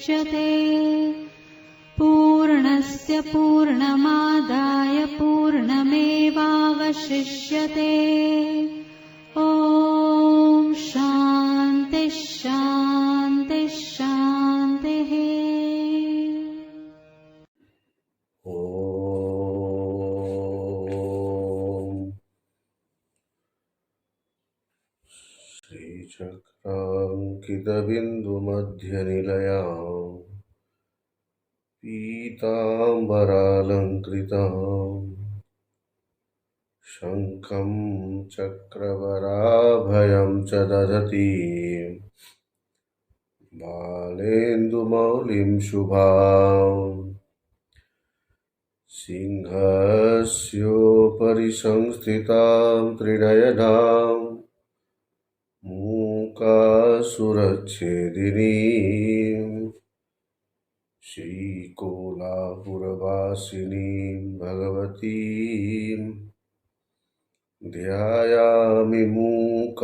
मुच्यते। पूर्णस्य पूर्णमादाय पूर्णमेवावशिष्यते। ॐ शान्ति शान्ति शान्तिः। श्रीचक्राङ्कितबिन्दुमध्यनिलयाम् पीताम्बरालङ्कृताम् शङ्खं चक्रवराभयं च दधतीं बालेन्दुमौलिं शुभाम् सिंहस्योपरि संस्थितां त्रिनयनां मूकासुरच्छेदिनीं श्रीकोल्हापुरवासिनीं भगवतीं ध्यायामि मूकाम्बिकाम्।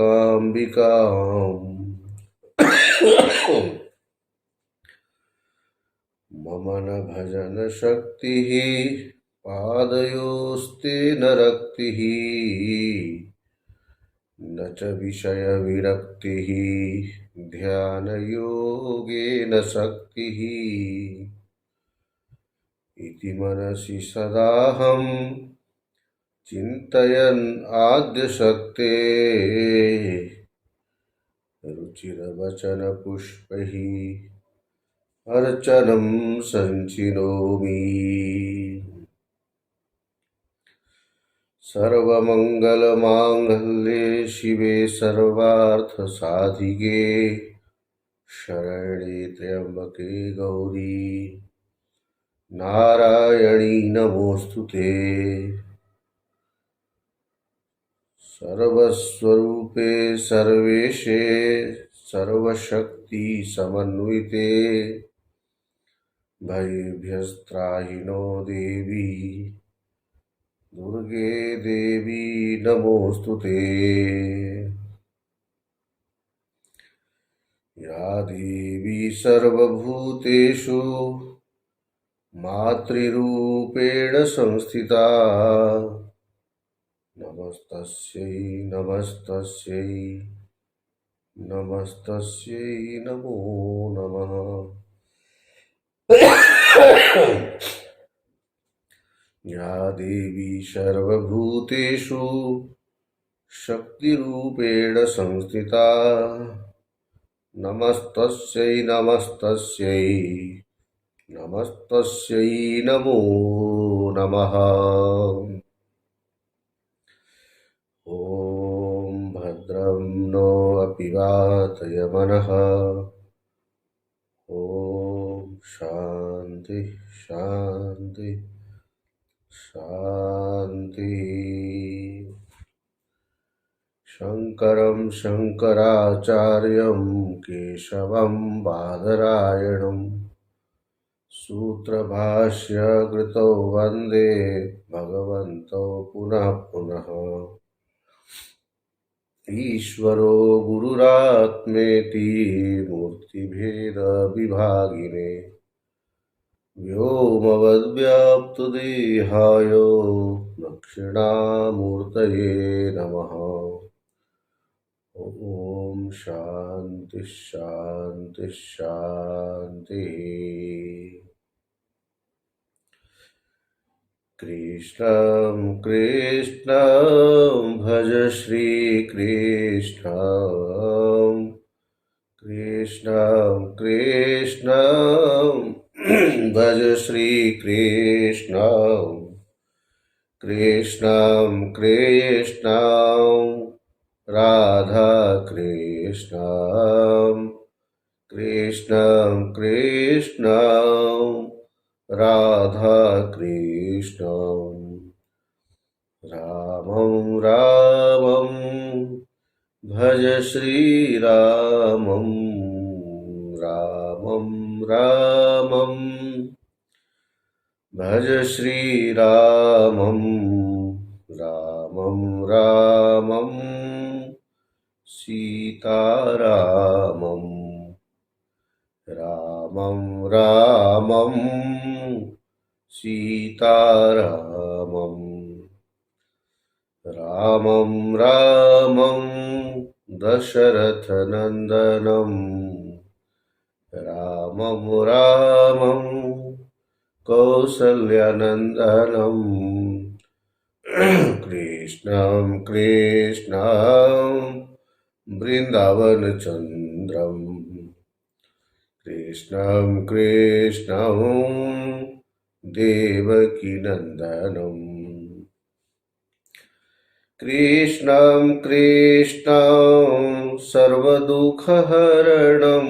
मम न भजन शक्तिः पादयोस्ते न रक्तिः न च विषय विरक्तिः ध्यानयोगेन शक्तिः। इति मनसि सदाहं चिन्तयन् आद्यशक्ते रुचिरवचनपुष्पैः अर्चनं संचिनोमि। सर्वमङ्गलमाङ्गल्ये शिवे सर्वार्थसाधिके शरण्ये त्र्यम्बके गौरी नारायणी नमोऽस्तुते। सर्वस्वरूपे सर्वेशे सर्वशक्ति समन्विते भयेभ्यस्त्राहि नो देवी दुर्गे देवी नमोऽस्तुते। या देवी सर्वभूतेषु मातृरूपेण संस्थिता नमस्तस्यै नमस्तस्यै नमस्तस्यै नमो नमः। या देवी सर्वभूतेषु शक्तिरूपेण संस्थिता नमस्तस्यै नमस्तस्यै नमस्तस्यै नमो नमः। ॐ भद्रं नो अपि वातयमनः। ॐ शान्ति शान्ति शान्ति। शङ्करं शङ्कराचार्यं केशवं बादरायणं सूत्रभाष्यकृतौ वन्दे भगवन्तौ पुनः पुनः। ईश्वरो गुरुरात्मेति मूर्तिभेदविभागिने व्योमवद्व्याप्तदेहाय दक्षिणामूर्तये नमः। ॐ शान्ति शान्ति शान्तिः। कृष्णं कृष्णं भज श्रीकृष्णं कृष्णं कृष्णं भज श्रीकृष्णं कृष्णं कृष्णं राधा कृष्णं कृष्णं कृष्णं राधा कृष्णं रामं रामं भज श्रीरामं रामं रामं भज श्रीरामं रामं रामं सीतारामं रामं रामं सीतारामम् रामं रामं दशरथनन्दनं रामं रामं कौसल्यानन्दनं कृष्णं कृष्णं वृन्दावनचन्द्रं कृष्णं कृष्णं देवकीनन्दनम् कृष्णं कृष्णं सर्वदुःखहरणं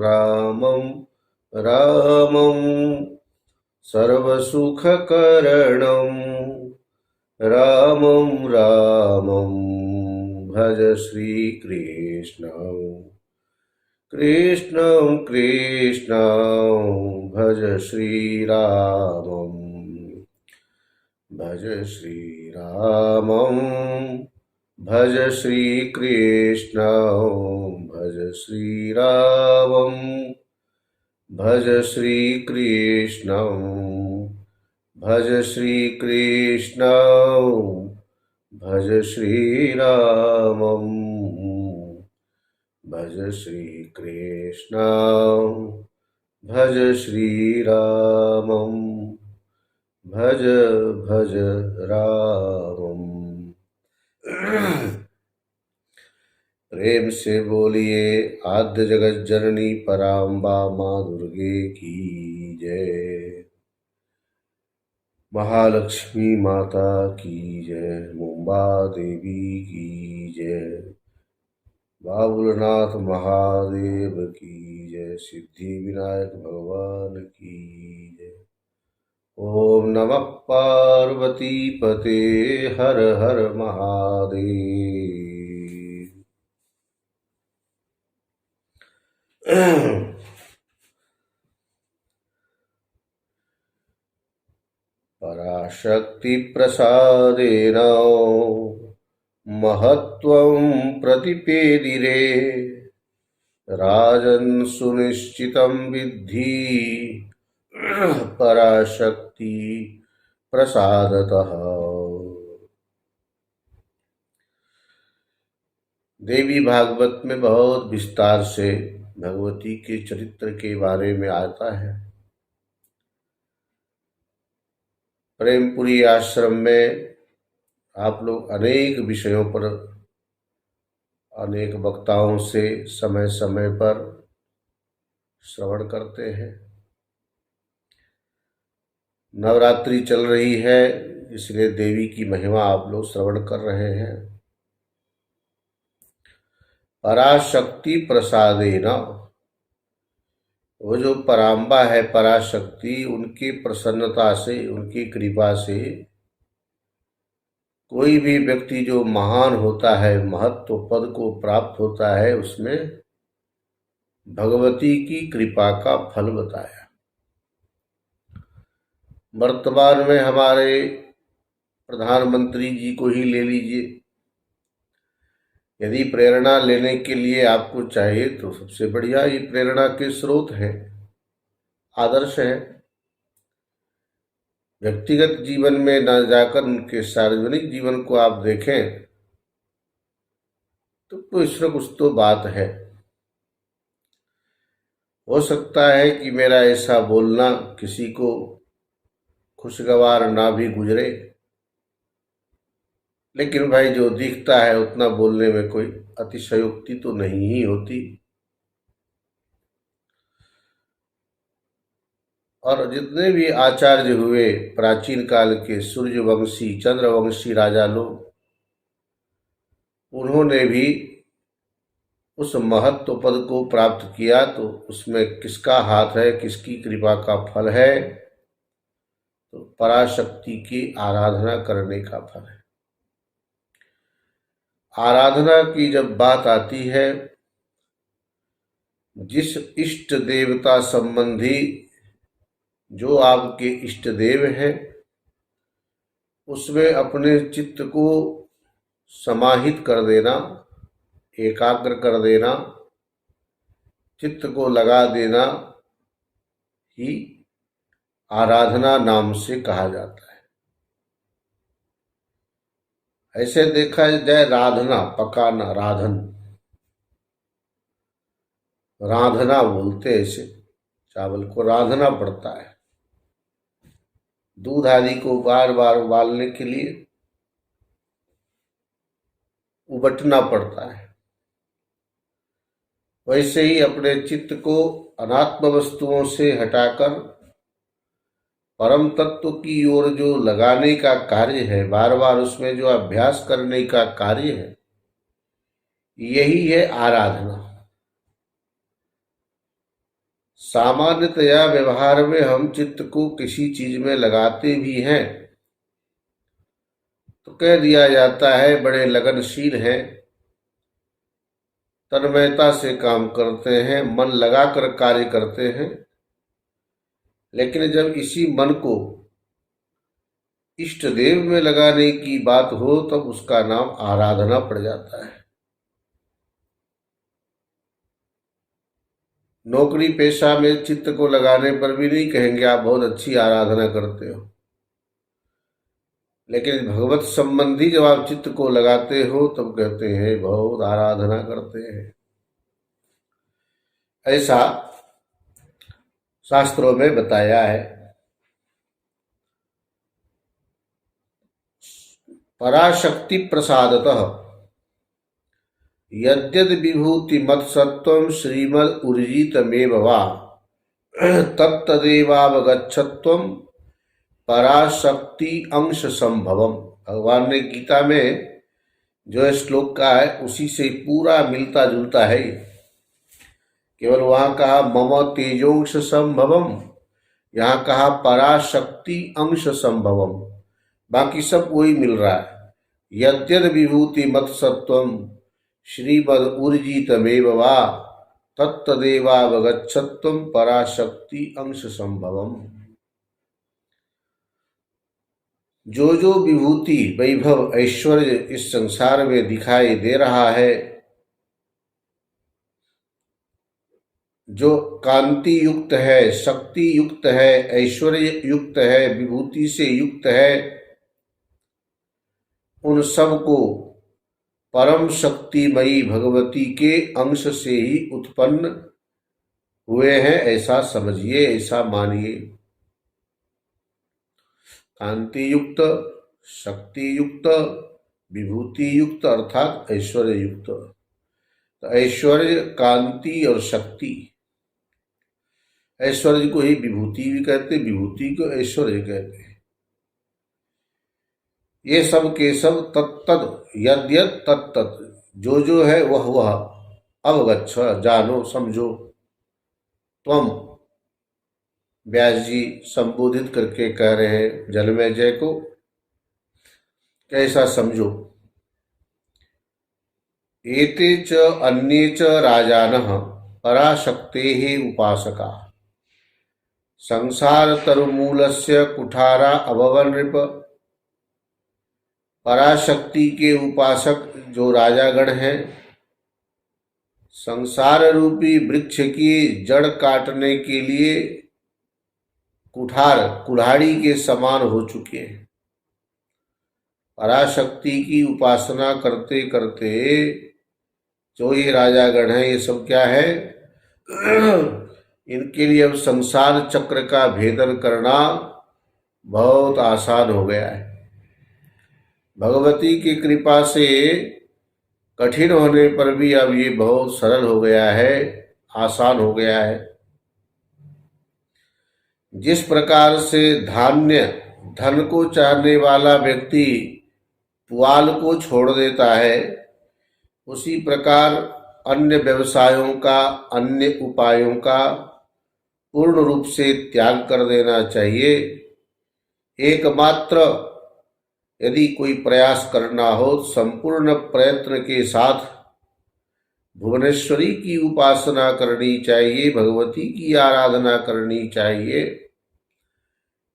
रामं रामं सर्वसुखकरणं रामं रामं भज श्रीकृष्णं कृष्णं कृष्णं भज श्रीरामम् भज श्रीरामं भज श्रीकृष्णं भज श्रीरामं भज श्रीकृष्णं भज श्रीकृष्णं भज श्रीरामं भज श्रीकृष्णं भज श्रीरामं भज भज रामम। प्रेम से बोलिए आद्य जगत जननी पराम्बा माँ दुर्गे की जय, महालक्ष्मी माता की जय, मुंबा देवी की जय, बाबुलनाथ महादेव की जय, सिद्धि विनायक भगवान की जय। ओम नमः पार्वती पते हर हर महादेव। पराशक्ति प्रसादेन महत्त्वं प्रतिपेदिरे राजन् सुनिश्चितं विद्धि पराशक्ति प्रसादतः। देवी भागवत में बहुत विस्तार से भगवती के चरित्र के बारे में आता है। प्रेमपुरी आश्रम में आप लोग अनेक विषयों पर अनेक वक्ताओं से समय समय पर श्रवण करते हैं। नवरात्रि चल रही है, इसलिए देवी की महिमा आप लोग श्रवण कर रहे हैं। पराशक्ति प्रसादेन, वो जो पराम्बा है पराशक्ति, उनकी प्रसन्नता से, उनकी कृपा से कोई भी व्यक्ति जो महान होता है, महत्व पद को प्राप्त होता है, उसमें भगवती की कृपा का फल बताया। वर्तमान में हमारे प्रधानमंत्री जी को ही ले लीजिए, यदि प्रेरणा लेने के लिए आपको चाहिए तो सबसे बढ़िया ये प्रेरणा के स्रोत हैं, आदर्श हैं। व्यक्तिगत जीवन में न जाकर उनके सार्वजनिक जीवन को आप देखें तो कुछ न कुछ तो बात है। हो सकता है कि मेरा ऐसा बोलना किसी को खुशगवार ना भी गुजरे, लेकिन भाई जो दिखता है उतना बोलने में कोई अतिशयोक्ति तो नहीं ही होती। और जितने भी आचार्य हुए प्राचीन काल के सूर्यवंशी चंद्रवंशी राजा लोग, उन्होंने भी उस महत्व पद को प्राप्त किया तो उसमें किसका हाथ है, किसकी कृपा का फल है, तो पराशक्ति की आराधना करने का फल है। आराधना की जब बात आती है, जिस इष्ट देवता संबंधी जो आपके इष्ट देव हैं, उसमें अपने चित्त को समाहित कर देना, एकाग्र कर देना, चित्त को लगा देना, ही आराधना नाम से कहा जाता है। ऐसे देखा जाए राधना, पकाना, राधना बोलते हैं इसे, चावल को राधना पड़ता है। दूध आदि को बार बार उबालने के लिए उबटना पड़ता है। वैसे ही अपने चित्त को अनात्म वस्तुओं से हटाकर परम तत्व की ओर जो लगाने का कार्य है, बार बार उसमें जो अभ्यास करने का कार्य है, यही है आराधना। सामान्यतया व्यवहार में हम चित्त को किसी चीज में लगाते भी हैं तो कह दिया जाता है बड़े लगनशील हैं, तन्मयता से काम करते हैं, मन लगाकर कार्य करते हैं। लेकिन जब इसी मन को इष्ट देव में लगाने की बात हो तब उसका नाम आराधना पड़ जाता है। नौकरी पेशा में चित्त को लगाने पर भी नहीं कहेंगे आप बहुत अच्छी आराधना करते हो, लेकिन भगवत संबंधी जब आप चित्त को लगाते हो तब कहते हैं बहुत आराधना करते हैं। ऐसा शास्त्रों में बताया है। पराशक्ति प्रसादतः यद्यद् विभूति मत्सत्वं श्रीमद् ऊर्जितमेव वा तत्तदेवावगच्छत्वं पराशक्ति अंश संभवम। भगवान ने गीता में जो श्लोक का है उसी से पूरा मिलता जुलता है। केवल वहां कहा मम तेजोंश संभवम, यहाँ कहा पराशक्ति अंश संभवम, बाकी सब वही मिल रहा है। यद्यद् विभूति मत्सत्वम श्रीमद् ऊर्जितमेव वा तत्तदेवावगच्छत्वं पराशक्ति अंश संभवम। जो जो विभूति, वैभव, ऐश्वर्य इस संसार में दिखाई दे रहा है, जो कांति युक्त है, शक्ति युक्त है, ऐश्वर्य युक्त है, विभूति से युक्त है, उन सब को परम शक्तिमयी भगवती के अंश से ही उत्पन्न हुए हैं, ऐसा समझिए, ऐसा मानिए। कांति युक्त, शक्ति युक्त, विभूति युक्त अर्थात ऐश्वर्य युक्त। तो ऐश्वर्य, कांति और शक्ति, ऐश्वर्य को ही विभूति भी कहते, विभूति को ऐश्वर्य कहते हैं। ये सब के सब तत्तद यद्यत् तत्तत्, जो जो है वह वह, अवगच्छ जानो समझो, त्वम व्यास जी संबोधित करके कह रहे हैं जन्मेजय को, कैसा समझो। एते च अन्ये च राजानः पराशक्तेः उपासका संसार तरुमूलस्य कुठारा अभवन् नृप। पराशक्ति के उपासक जो राजागण हैं, संसार रूपी वृक्ष की जड़ काटने के लिए कुठार, कुल्हाड़ी के समान हो चुके हैं। पराशक्ति की उपासना करते करते जो ये राजागण हैं, ये सब क्या है, इनके लिए अब संसार चक्र का भेदन करना बहुत आसान हो गया है। भगवती की कृपा से कठिन होने पर भी अब ये बहुत सरल हो गया है, आसान हो गया है। जिस प्रकार से धान्य, धन को चाहने वाला व्यक्ति पुआल को छोड़ देता है, उसी प्रकार अन्य व्यवसायों का, अन्य उपायों का पूर्ण रूप से त्याग कर देना चाहिए। एकमात्र यदि कोई प्रयास करना हो, संपूर्ण प्रयत्न के साथ भुवनेश्वरी की उपासना करनी चाहिए, भगवती की आराधना करनी चाहिए।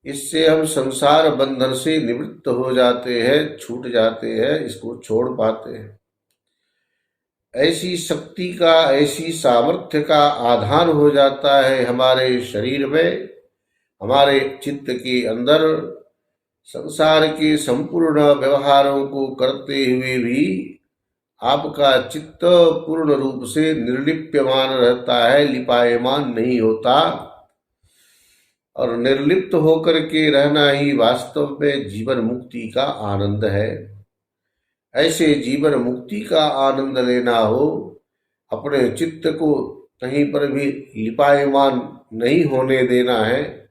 इससे हम संसार बंधन से निवृत्त हो जाते हैं, छूट जाते हैं, इसको छोड़ पाते हैं। ऐसी शक्ति का, ऐसी सामर्थ्य का आधान हो जाता है हमारे शरीर में, हमारे चित्त के अंदर। संसार के संपूर्ण व्यवहारों को करते हुए भी आपका चित्त पूर्ण रूप से निर्लिप्यमान रहता है, लिपायमान नहीं होता। और निर्लिप्त होकर के रहना ही वास्तव में जीवन मुक्ति का आनंद है। ऐसे जीवन मुक्ति का आनंद लेना हो, अपने चित्त को कहीं पर भी लिपायमान नहीं होने देना है,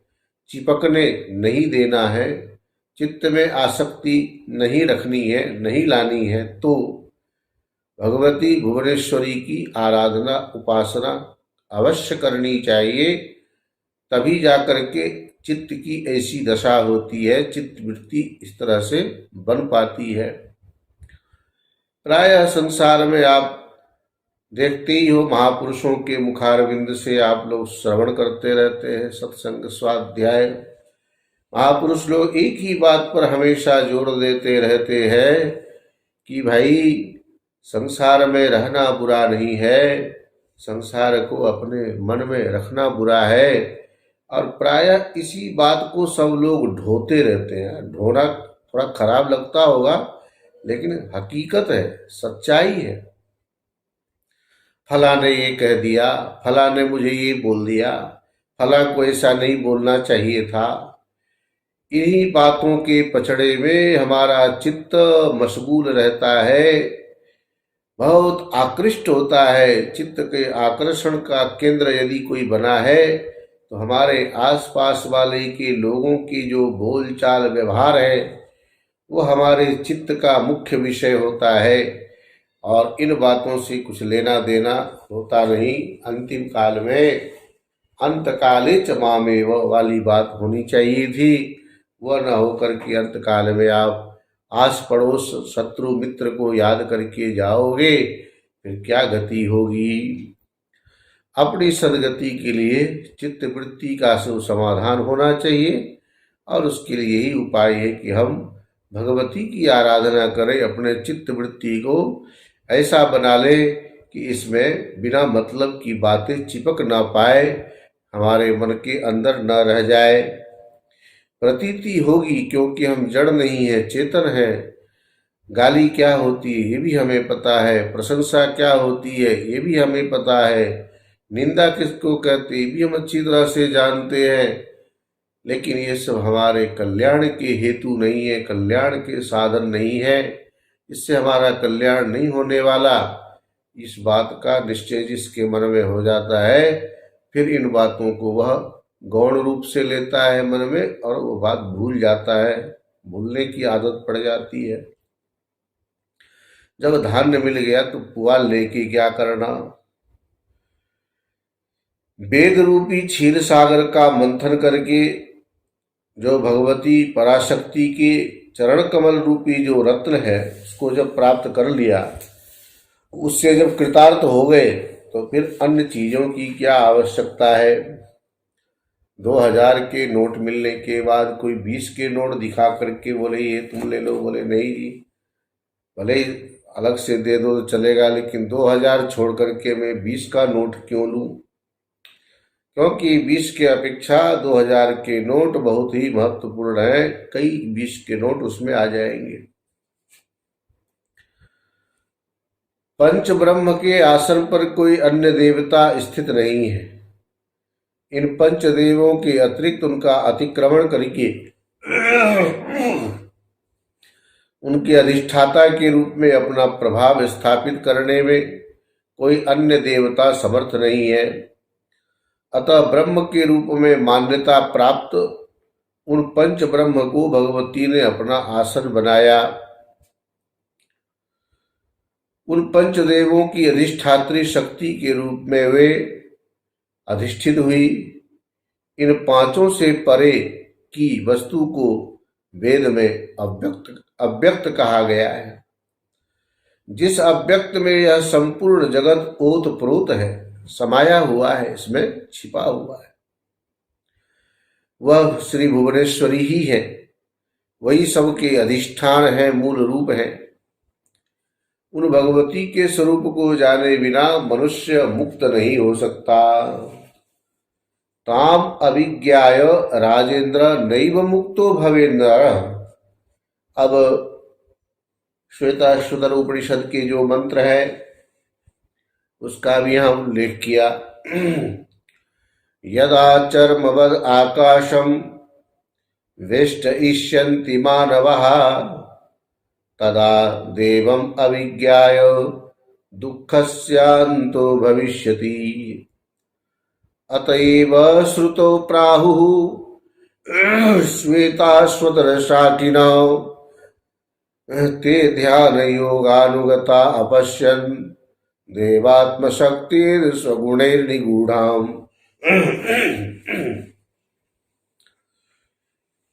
चिपकने नहीं देना है, चित्त में आसक्ति नहीं रखनी है, नहीं लानी है, तो भगवती भुवनेश्वरी की आराधना, उपासना अवश्य करनी चाहिए। तभी जाकर के चित्त की ऐसी दशा होती है, चित्त वृत्ति इस तरह से बन पाती है। प्रायः संसार में आप देखते ही हो, महापुरुषों के मुखारविंद से आप लोग श्रवण करते रहते हैं, सत्संग स्वाध्याय। महापुरुष लोग एक ही बात पर हमेशा जोर देते रहते हैं कि भाई संसार में रहना बुरा नहीं है, संसार को अपने मन में रखना बुरा है। और प्रायः इसी बात को सब लोग ढोते रहते हैं। ढोना थोड़ा खराब लगता होगा, लेकिन हकीकत है, सच्चाई है। फला ने ये कह दिया, फला ने मुझे ये बोल दिया, फला को ऐसा नहीं बोलना चाहिए था। इन्हीं बातों के पचड़े में हमारा चित्त मशगूल रहता है, बहुत आकृष्ट होता है। चित्त के आकर्षण का केंद्र यदि कोई बना है तो हमारे आसपास वाले के लोगों की जो बोलचाल व्यवहार है वो हमारे चित्त का मुख्य विषय होता है, और इन बातों से कुछ लेना देना होता नहीं। अंतिम काल में अंत काले च मामेव वाली बात होनी चाहिए थी, वह न होकर के अंत काल में आप आस पड़ोस शत्रु मित्र को याद करके जाओगे, फिर क्या गति होगी। अपनी सदगति के लिए चित्त वृत्ति का समाधान होना चाहिए, और उसके लिए यही उपाय है कि हम भगवती की आराधना करें, अपने चित्त वृत्ति को ऐसा बना ले कि इसमें बिना मतलब की बातें चिपक ना पाए, हमारे मन के अंदर न रह जाए। प्रतीति होगी क्योंकि हम जड़ नहीं है, चेतन है। गाली क्या होती है ये भी हमें पता है, प्रशंसा क्या होती है ये भी हमें पता है, निंदा किसको कहते ये भी हम अच्छी तरह से जानते हैं। लेकिन ये सब हमारे कल्याण के हेतु नहीं है, कल्याण के साधन नहीं है, इससे हमारा कल्याण नहीं होने वाला। इस बात का निश्चय जिसके मन में हो जाता है, फिर इन बातों को वह गौण रूप से लेता है मन में, और वो बात भूल जाता है, भूलने की आदत पड़ जाती है। जब धान्य मिल गया तो पुआल लेके क्या करना। वेद रूपी क्षीर सागर का मंथन करके जो भगवती पराशक्ति के चरण कमल रूपी जो रत्न है उसको जब प्राप्त कर लिया, उससे जब कृतार्थ हो गए, तो फिर अन्य चीजों की क्या आवश्यकता है। 2000 के नोट मिलने के बाद कोई 20 के नोट दिखा करके बोले ये तुम ले लो, बोले नहीं जी, भले ही अलग से दे दो तो चलेगा, लेकिन 2000 छोड़ करके मैं 20 का नोट क्यों लूं। क्योंकि 20 के अपेक्षा 2000 के नोट बहुत ही महत्वपूर्ण है, कई 20 के नोट उसमें आ जाएंगे। पंच ब्रह्म के आसन पर कोई अन्य देवता स्थित नहीं है। इन पंच देवों के अतिरिक्त उनका अतिक्रमण करके उनके अधिष्ठाता के रूप में अपना प्रभाव स्थापित करने में कोई अन्य देवता समर्थ नहीं है। अतः ब्रह्म के रूप में मान्यता प्राप्त उन पंच ब्रह्म को भगवती ने अपना आसन बनाया। उन पंच देवों की अधिष्ठात्री शक्ति के रूप में वे अधिष्ठित हुई। इन पांचों से परे की वस्तु को वेद में अव्यक्त कहा गया है। जिस अव्यक्त में यह संपूर्ण जगत ओत प्रोत है, समाया हुआ है, इसमें छिपा हुआ है, वह श्री भुवनेश्वरी ही है। वही सबके अधिष्ठान है, मूल रूप है। उन भगवती के स्वरूप को जाने बिना मनुष्य मुक्त नहीं हो सकता। ताम अभिज्ञाय राजेंद्र नैव मुक्तो भवेंद्र। अब श्वेताश्वतर उपनिषद के जो मंत्र है उसका भी हम उल्लेख किया। यदा चर्मवद आकाशम वेष्टयिष्यन्ति मानवः तदा देवम अविज्ञाय दुःखस्यान्तो भविष्यति। अतएव श्रुतौ प्राहुः श्वेताश्वतरशाखिनौ ते ध्यान योगानुगता अपश्यन् देवात्मशक्तिर्स्वगुणैर्निगूढाम्।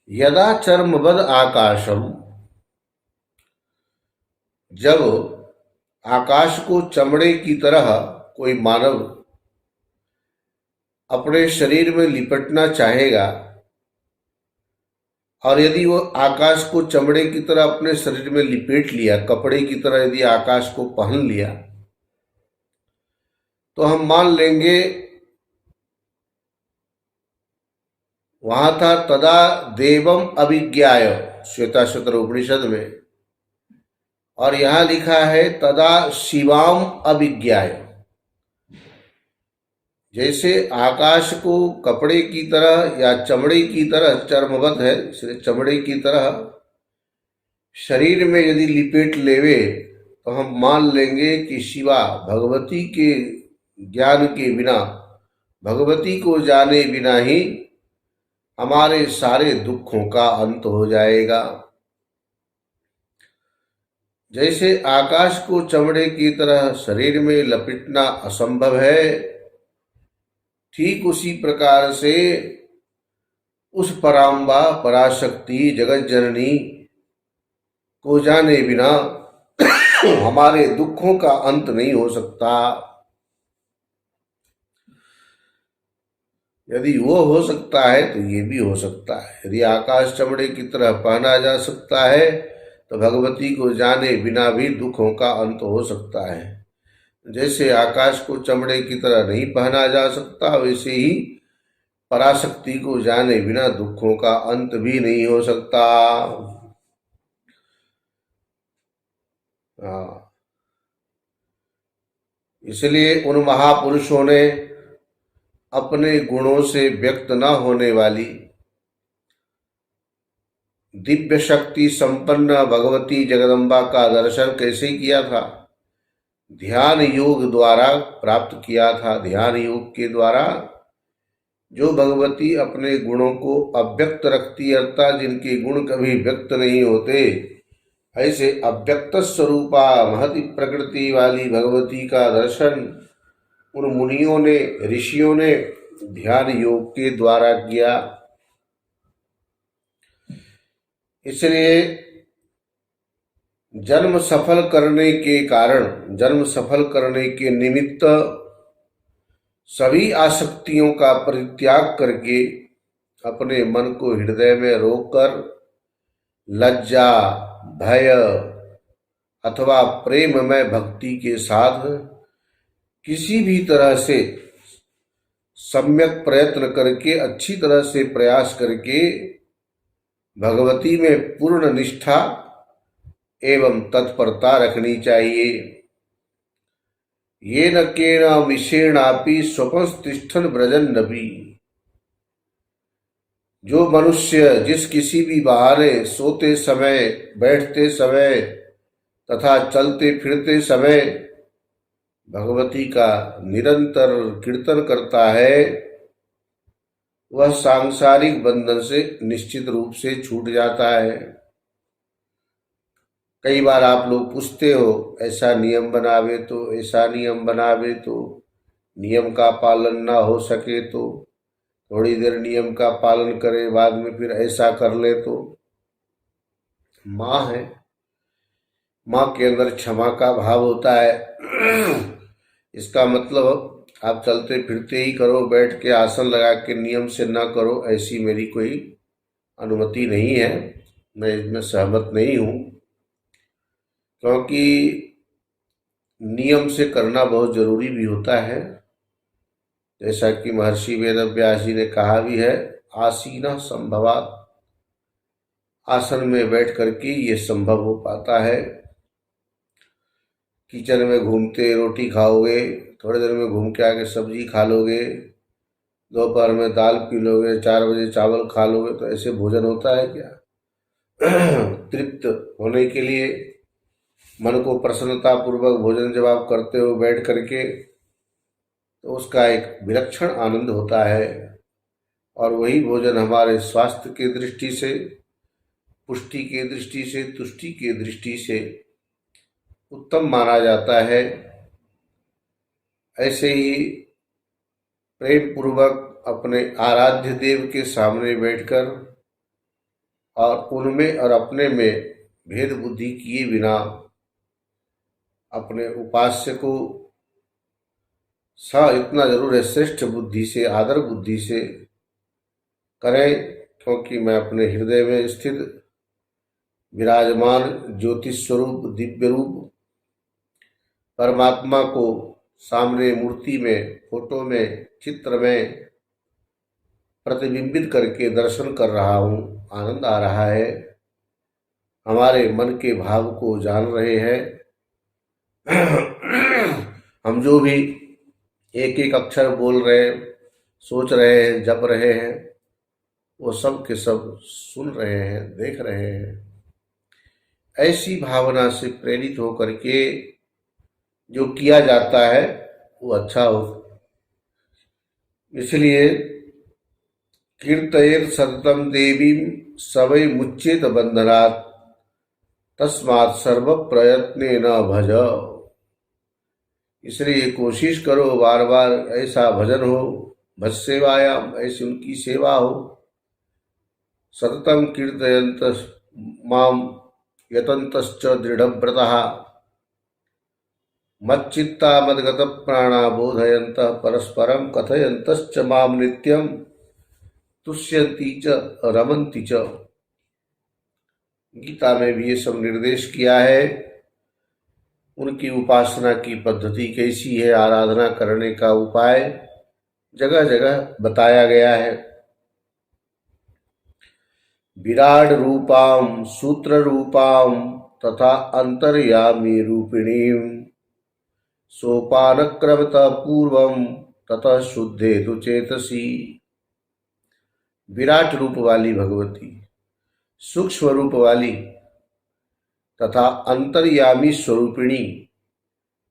यदा चर्मवद आकाशम, जब आकाश को चमड़े की तरह कोई मानव अपने शरीर में लिपटना चाहेगा, और यदि वो आकाश को चमड़े की तरह अपने शरीर में लिपेट लिया, कपड़े की तरह यदि आकाश को पहन लिया, तो हम मान लेंगे वहां था तदा देवम अभिज्ञाय श्वेताश्वतर उपनिषद में, और यहां लिखा है तदा शिवाम अभिज्ञाय। जैसे आकाश को कपड़े की तरह या चमड़े की तरह, चर्मवत है इसलिए चमड़े की तरह शरीर में यदि लिपेट लेवे, तो हम मान लेंगे कि शिवा भगवती के ज्ञान के बिना, भगवती को जाने बिना ही हमारे सारे दुखों का अंत हो जाएगा। जैसे आकाश को चमड़े की तरह शरीर में लपेटना असंभव है, ठीक उसी प्रकार से उस पराम्बा पराशक्ति जगत जननी को जाने बिना हमारे दुखों का अंत नहीं हो सकता। यदि वो हो सकता है तो ये भी हो सकता है। यदि आकाश चमड़े की तरह पहना जा सकता है तो भगवती को जाने बिना भी दुखों का अंत हो सकता है। जैसे आकाश को चमड़े की तरह नहीं पहना जा सकता, वैसे ही पराशक्ति को जाने बिना दुखों का अंत भी नहीं हो सकता। इसलिए उन महापुरुषों ने अपने गुणों से व्यक्त न होने वाली दिव्य शक्ति संपन्न भगवती जगदम्बा का दर्शन कैसे किया था? ध्यान योग द्वारा प्राप्त किया था। ध्यान योग के द्वारा जो भगवती अपने गुणों को अव्यक्त रखती, अर्थात जिनके गुण कभी व्यक्त नहीं होते, ऐसे अव्यक्त स्वरूपा महति प्रकृति वाली भगवती का दर्शन उन मुनियों ने, ऋषियों ने ध्यान योग के द्वारा किया। इसलिए जन्म सफल करने के कारण, जन्म सफल करने के निमित्त सभी आसक्तियों का परित्याग करके अपने मन को हृदय में रोककर लज्जा, भय अथवा प्रेममय भक्ति के साथ किसी भी तरह से सम्यक प्रयत्न करके, अच्छी तरह से प्रयास करके भगवती में पूर्ण निष्ठा एवं तत्परता रखनी चाहिए। ये न केन विषेणापि स्वपंस्तिष्ठन् व्रजन्नपि। जो मनुष्य जिस किसी भी बहाने सोते समय, बैठते समय तथा चलते फिरते समय भगवती का निरंतर कीर्तन करता है, वह सांसारिक बंधन से निश्चित रूप से छूट जाता है। कई बार आप लोग पूछते हो ऐसा नियम बनावे तो, ऐसा नियम बनावे तो, नियम का पालन ना हो सके तो थोड़ी देर नियम का पालन करे, बाद में फिर ऐसा कर ले तो। माँ है, माँ के अंदर क्षमा का भाव होता है। इसका मतलब आप चलते फिरते ही करो, बैठ के आसन लगा के नियम से ना करो, ऐसी मेरी कोई अनुमति नहीं है, मैं इसमें सहमत नहीं हूँ। क्योंकि नियम से करना बहुत जरूरी भी होता है। जैसा कि महर्षि वेदव्यास जी ने कहा भी है, आसीन संभवात, आसन में बैठ करके ये संभव हो पाता है। किचन में घूमते रोटी खाओगे, थोड़ी देर में घूम के आके सब्जी खा लोगे, दोपहर में दाल पी लोगे, 4 बजे चावल खा लोगे, तो ऐसे भोजन होता है क्या? तृप्त होने के लिए, मन को प्रसन्नता पूर्वक भोजन जब आप करते हो बैठ करके, तो उसका एक विलक्षण आनंद होता है। और वही भोजन हमारे स्वास्थ्य की दृष्टि से, पुष्टि की दृष्टि से, तुष्टि की दृष्टि से उत्तम माना जाता है। ऐसे ही प्रेम पूर्वक अपने आराध्य देव के सामने बैठकर और उनमें और अपने में भेद बुद्धि किए बिना अपने उपास्य को इतना जरूर है, श्रेष्ठ बुद्धि से, आदर बुद्धि से करें, क्योंकि मैं अपने हृदय में स्थित विराजमान ज्योतिष स्वरूप, दिव्य रूप परमात्मा को सामने मूर्ति में, फोटो में, चित्र में प्रतिबिंबित करके दर्शन कर रहा हूँ। आनंद आ रहा है, हमारे मन के भाव को जान रहे हैं। हम जो भी एक एक अक्षर बोल रहे हैं, सोच रहे हैं, जप रहे हैं, वो सब के सब सुन रहे हैं, देख रहे हैं। ऐसी भावना से प्रेरित होकर के जो किया जाता है वो अच्छा हो। इसलिए कीर्तयेत सततम देवीं सवै मुच्येत बंधनात्, तस्मात् सर्व प्रयत्नेन भज। इसलिए कोशिश करो, बार बार ऐसा भजन हो, भज सेवायाम, ऐसी उनकी सेवा हो। सततम कीर्तयन्त माम यतन्तश्च दृढ़व्रतः, मच्चित्ता मद्गत प्राणा बोधयन्त परस्परम कथयन्तश्च माम नित्यम तुष्यन्ति च रमन्ति च। गीता में भी ये सब निर्देश किया है। उनकी उपासना की पद्धति कैसी है, आराधना करने का उपाय जगह जगह बताया गया है। विराट रूपाम सूत्र रूपाम तथा अंतर्यामी रूपिणीम, सोपान क्रमतः पूर्वम ततः शुद्धे तु चेतसी। विराट रूप वाली भगवती, सूक्ष्म रूप वाली तथा अंतर्यामी स्वरूपिणी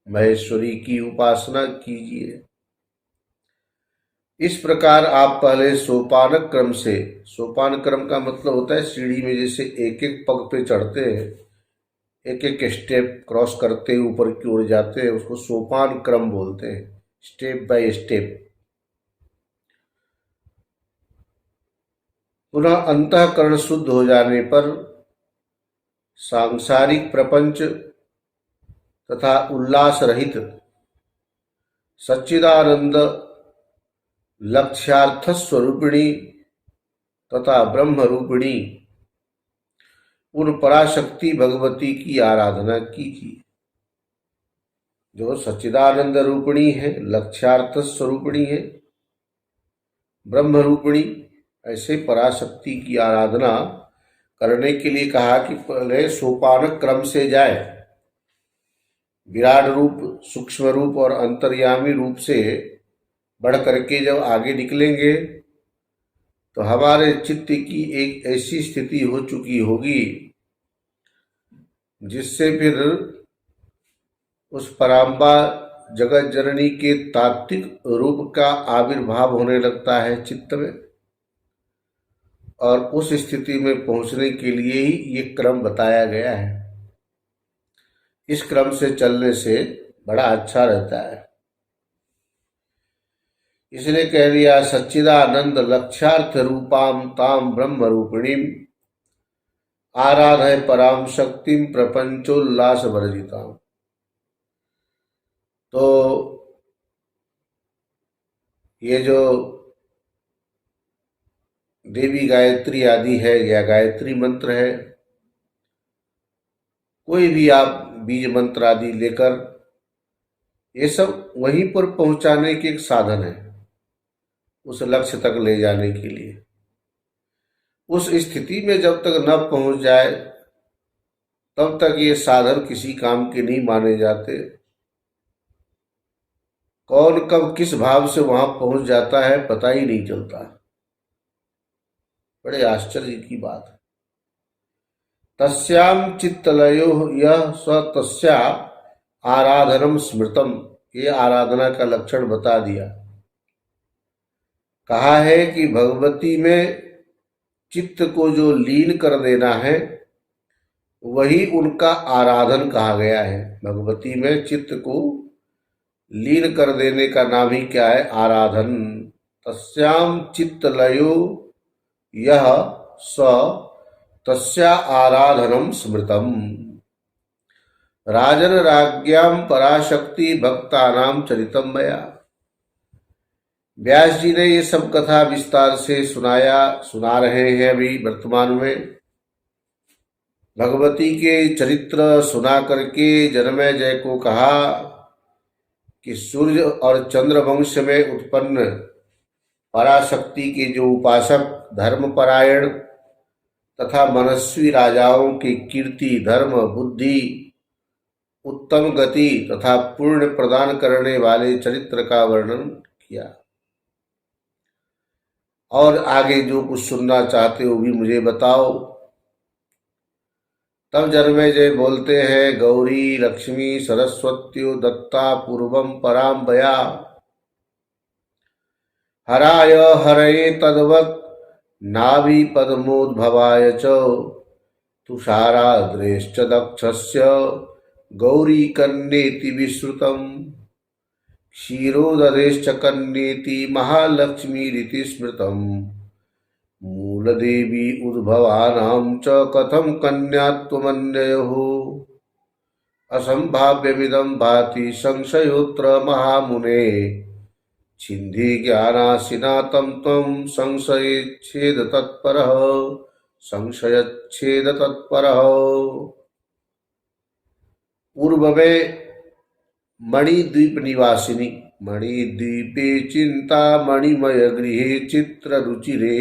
महेश्वरी की उपासना कीजिए। इस प्रकार आप पहले सोपान क्रम से, सोपान क्रम का मतलब होता है सीढ़ी में जैसे एक एक पग पे चढ़ते हैं, एक एक स्टेप क्रॉस करते ऊपर की ओर जाते हैं, उसको सोपान क्रम बोलते हैं, स्टेप बाय स्टेप। पुनः अंतःकरण शुद्ध हो जाने पर सांसारिक प्रपंच तथा उल्लास रहित सच्चिदानंद लक्ष्यार्थ स्वरूपिणी तथा ब्रह्म रूपिणी उन पराशक्ति भगवती की आराधना कीजिए, जो सच्चिदानंद रूपिणी है, लक्ष्यार्थ स्वरूपिणी है, ब्रह्म रूपिणी। ऐसे पराशक्ति की आराधना करने के लिए कहा कि पहले सोपान क्रम से जाए। विराट रूप, सूक्ष्म रूप और अंतर्यामी रूप से बढ़ करके जब आगे निकलेंगे तो हमारे चित्त की एक ऐसी स्थिति हो चुकी होगी जिससे फिर उस पराम्बा जगत जननी के तात्विक रूप का आविर्भाव होने लगता है चित्त में। और उस स्थिति में पहुंचने के लिए ही ये क्रम बताया गया है। इस क्रम से चलने से बड़ा अच्छा रहता है। इसलिए कह दिया सच्चिदानंद लक्ष्यार्थ रूपाम ताम ब्रह्म रूपिणीम, आराधय पराम शक्तिम प्रपंचोल्लास वर्जिता। तो ये जो देवी गायत्री आदि है या गायत्री मंत्र है, कोई भी आप बीज मंत्र आदि लेकर ये सब वहीं पर पहुंचाने के एक साधन है, उस लक्ष्य तक ले जाने के लिए। उस स्थिति में जब तक न पहुंच जाए तब तक ये साधन किसी काम के नहीं माने जाते। कौन कब किस भाव से वहां पहुंच जाता है पता ही नहीं चलता। बड़े आश्चर्य की बात है। तस्याम चित्तलयो यह स तस्या आराधनम स्मृतम, ये आराधना का लक्षण बता दिया। कहा है कि भगवती में चित्त को जो लीन कर देना है वही उनका आराधन कहा गया है। भगवती में चित्त को लीन कर देने का नाम ही क्या है? आराधन। तस्याम चित्तलयो यह स तस्या आराधनम स्मृतम। राजन राज्ञाम पराशक्ति भक्तानाम चरितम मया। व्यास जी ने ये सब कथा विस्तार से सुना रहे हैं अभी वर्तमान में। भगवती के चरित्र सुना करके जनमेजय को कहा कि सूर्य और चंद्र वंश में उत्पन्न पराशक्ति के जो उपासक धर्मपरायण तथा मनस्वी राजाओं की कीर्ति, धर्म, बुद्धि, उत्तम गति तथा पुण्य प्रदान करने वाले चरित्र का वर्णन किया। और आगे जो कुछ सुनना चाहते हो भी मुझे बताओ। तब जनमेजय बोलते हैं, गौरी लक्ष्मी सरस्वत्यो दत्ता पूर्वम पराम्बया हराय हरये तद्वत् नाभि पद्मोद्भवाय च तुषाराद्रेश्च दक्षस्य गौरी कन्येति विश्रुतम् क्षीरोदरेश्च कन्येति महालक्ष्मीरिति स्मृतम् मूलदेवी उद्भवानां च कथं कन्यात्वमन्ययोः असंभाव्यमिदं भाति संशयोऽत्र महामुने छिन्धि ज्ञानासिना तं त्वं संशयच्छेद तत्परः। पूर्व में मणिद्वीप निवासिनी, मणिद्वीपे चिंतामणिमय गृहे चित्ररुचिरे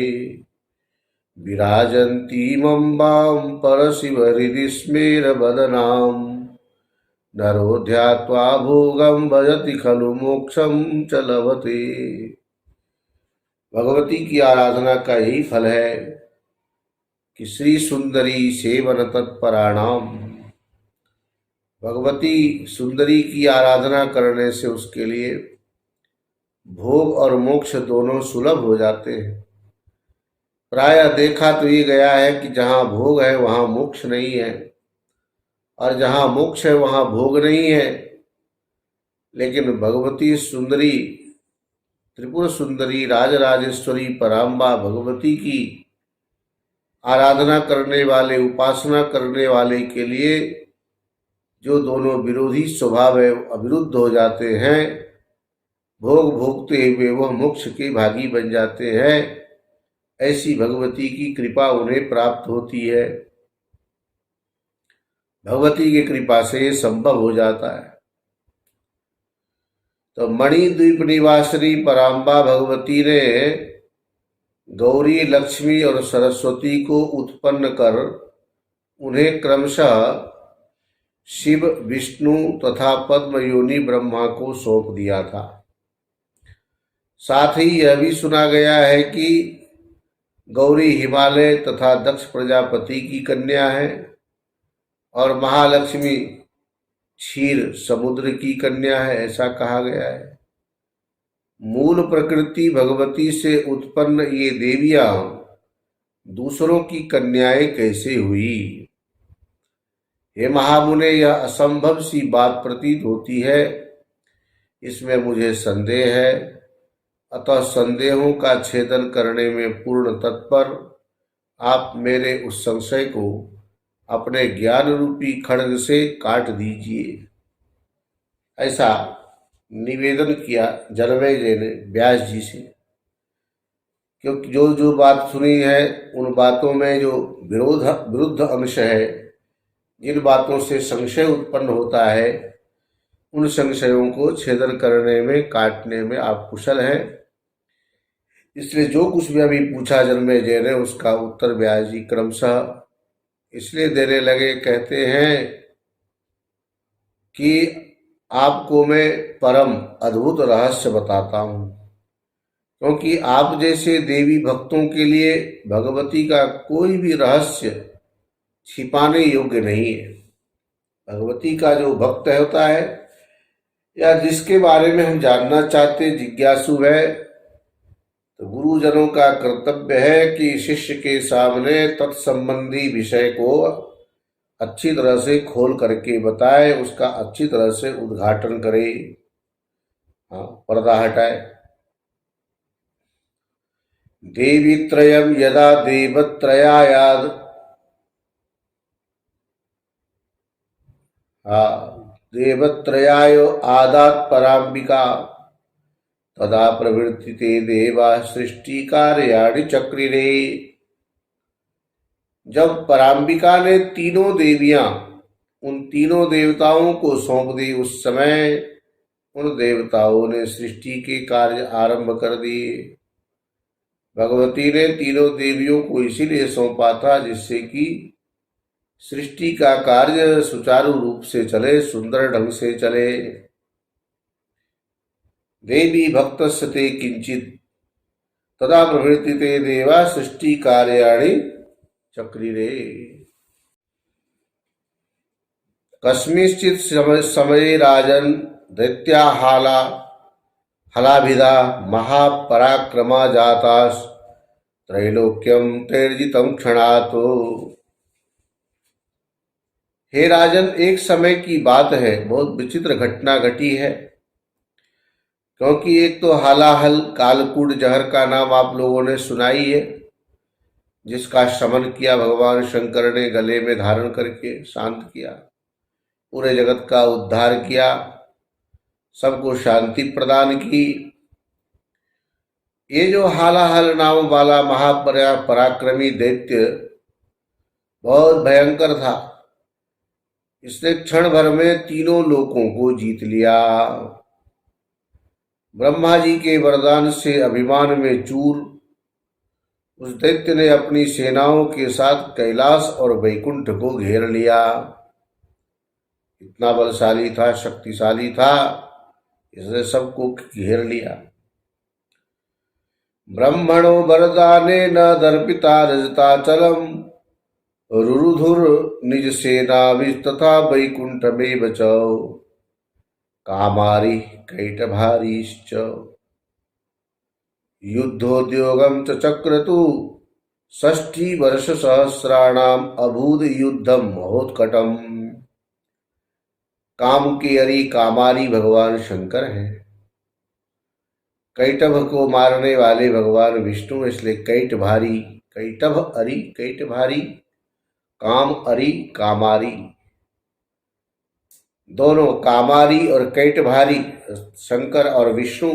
विराजन्तीमम्बां परशिवहृदि स्मेरवदनाम् नरो ध्यात्वा भोगं भजति खलु मोक्षं च लभते। भगवती की आराधना का यही फल है कि श्री सुंदरी सेवन तत्पराणाम। भगवती सुंदरी की आराधना करने से उसके लिए भोग और मोक्ष दोनों सुलभ हो जाते हैं। प्रायः देखा तो ये गया है कि जहाँ भोग है वहाँ मोक्ष नहीं है, और जहाँ मोक्ष है वहाँ भोग नहीं है। लेकिन भगवती सुंदरी, त्रिपुर सुंदरी, राजराजेश्वरी पराम्बा भगवती की आराधना करने वाले, उपासना करने वाले के लिए जो दोनों विरोधी स्वभाव है अविरुद्ध हो जाते हैं। भोग भोगते हुए वह मोक्ष के भागी बन जाते हैं। ऐसी भगवती की कृपा उन्हें प्राप्त होती है। भगवती की कृपा से ये संभव हो जाता है। तो मणिद्वीप निवासिनी पराम्बा भगवती ने गौरी, लक्ष्मी और सरस्वती को उत्पन्न कर उन्हें क्रमशः शिव, विष्णु तथा पद्मयोनि ब्रह्मा को सौंप दिया था। साथ ही यह भी सुना गया है कि गौरी हिमालय तथा दक्ष प्रजापति की कन्या है और महालक्ष्मी क्षीर समुद्र की कन्या है, ऐसा कहा गया है। मूल प्रकृति भगवती से उत्पन्न ये देवियां दूसरों की कन्याएं कैसे हुई? हे महामुने, यह असंभव सी बात प्रतीत होती है। इसमें मुझे संदेह है। अतः संदेहों का छेदन करने में पूर्ण तत्पर आप मेरे उस संशय को अपने ज्ञान रूपी खड्ग से काट दीजिए। ऐसा निवेदन किया जनमेजय ने व्यास जी से। क्योंकि जो जो बात सुनी है उन बातों में जो विरुद्ध अंश है, जिन बातों से संशय उत्पन्न होता है, उन संशयों को छेदन करने में, काटने में आप कुशल हैं। इसलिए जो कुछ भी अभी पूछा जन्मेजय ने, उसका उत्तर व्यास जी क्रमशः इसलिए देने लगे। कहते हैं कि आपको मैं परम अद्भुत रहस्य बताता हूं, क्योंकि आप जैसे देवी भक्तों के लिए भगवती का कोई भी रहस्य छिपाने योग्य नहीं है। भगवती का जो भक्त होता है या जिसके बारे में हम जानना चाहते, जिज्ञासु है, तो गुरुजनों का कर्तव्य है कि शिष्य के सामने तत्संबंधी विषय को अच्छी तरह से खोल करके बताए, उसका अच्छी तरह से उद्घाटन करे, हाँ, पर्दा हटाए। देवीत्रयम् यदा देवत्रयायाद, देवत्रयाय आदात पराम्बिका तदा प्रवृत्तिते देवा सृष्टि कार्याणि चक्रिरे। जब पराम्बिका ने तीनों देवियां उन तीनों देवताओं को सौंप दी, उस समय उन देवताओं ने सृष्टि के कार्य आरंभ कर दिए। भगवती ने तीनों देवियों को इसीलिए सौंपा था जिससे कि सृष्टि का कार्य सुचारू रूप से चले, सुंदर ढंग से चले। देवी भक्तस्य ते किंचित तदा प्रवृत्ति ते देवा सृष्टि कार्याणि चक्रिरे। कस्मिंश्चित् समये राजन् दैत्या हलाभिदा महापराक्रमा जातास् त्रैलोक्यम तैर्जितम क्षणातो। हे राजन, एक समय की बात है, बहुत विचित्र घटना घटी है। क्योंकि एक तो हालाहल कालकूट जहर का नाम आप लोगों ने सुनाई है, जिसका शमन किया भगवान शंकर ने, गले में धारण करके शांत किया, पूरे जगत का उद्धार किया, सबको शांति प्रदान की। ये जो हालाहल नाम वाला महापराक्रमी दैत्य बहुत भयंकर था। इसने क्षण भर में तीनों लोकों को जीत लिया। ब्रह्मा जी के वरदान से अभिमान में चूर उस दैत्य ने अपनी सेनाओं के साथ कैलाश और वैकुंठ को घेर लिया। इतना बलशाली था, शक्तिशाली था, इसने सबको घेर लिया। ब्रह्मणो वरदाने न दर्पिता रजताचलम रुरुधुर निज सेना तथा वैकुंठ में बचाओ कामारी कैटभारीश्च युद्धोद्योगम च चक्रतु 60 वर्ष सहस्राणाम अभूत युद्धम महोत्कटम। काम के अरि कामारी भगवान शंकर है, कैटभ को मारने वाले भगवान विष्णु, इसलिए कैटभारी, कैटभ अरि कैटभारी, काम अरि कामारी, दोनों कामारी और कैटभारी शंकर और विष्णु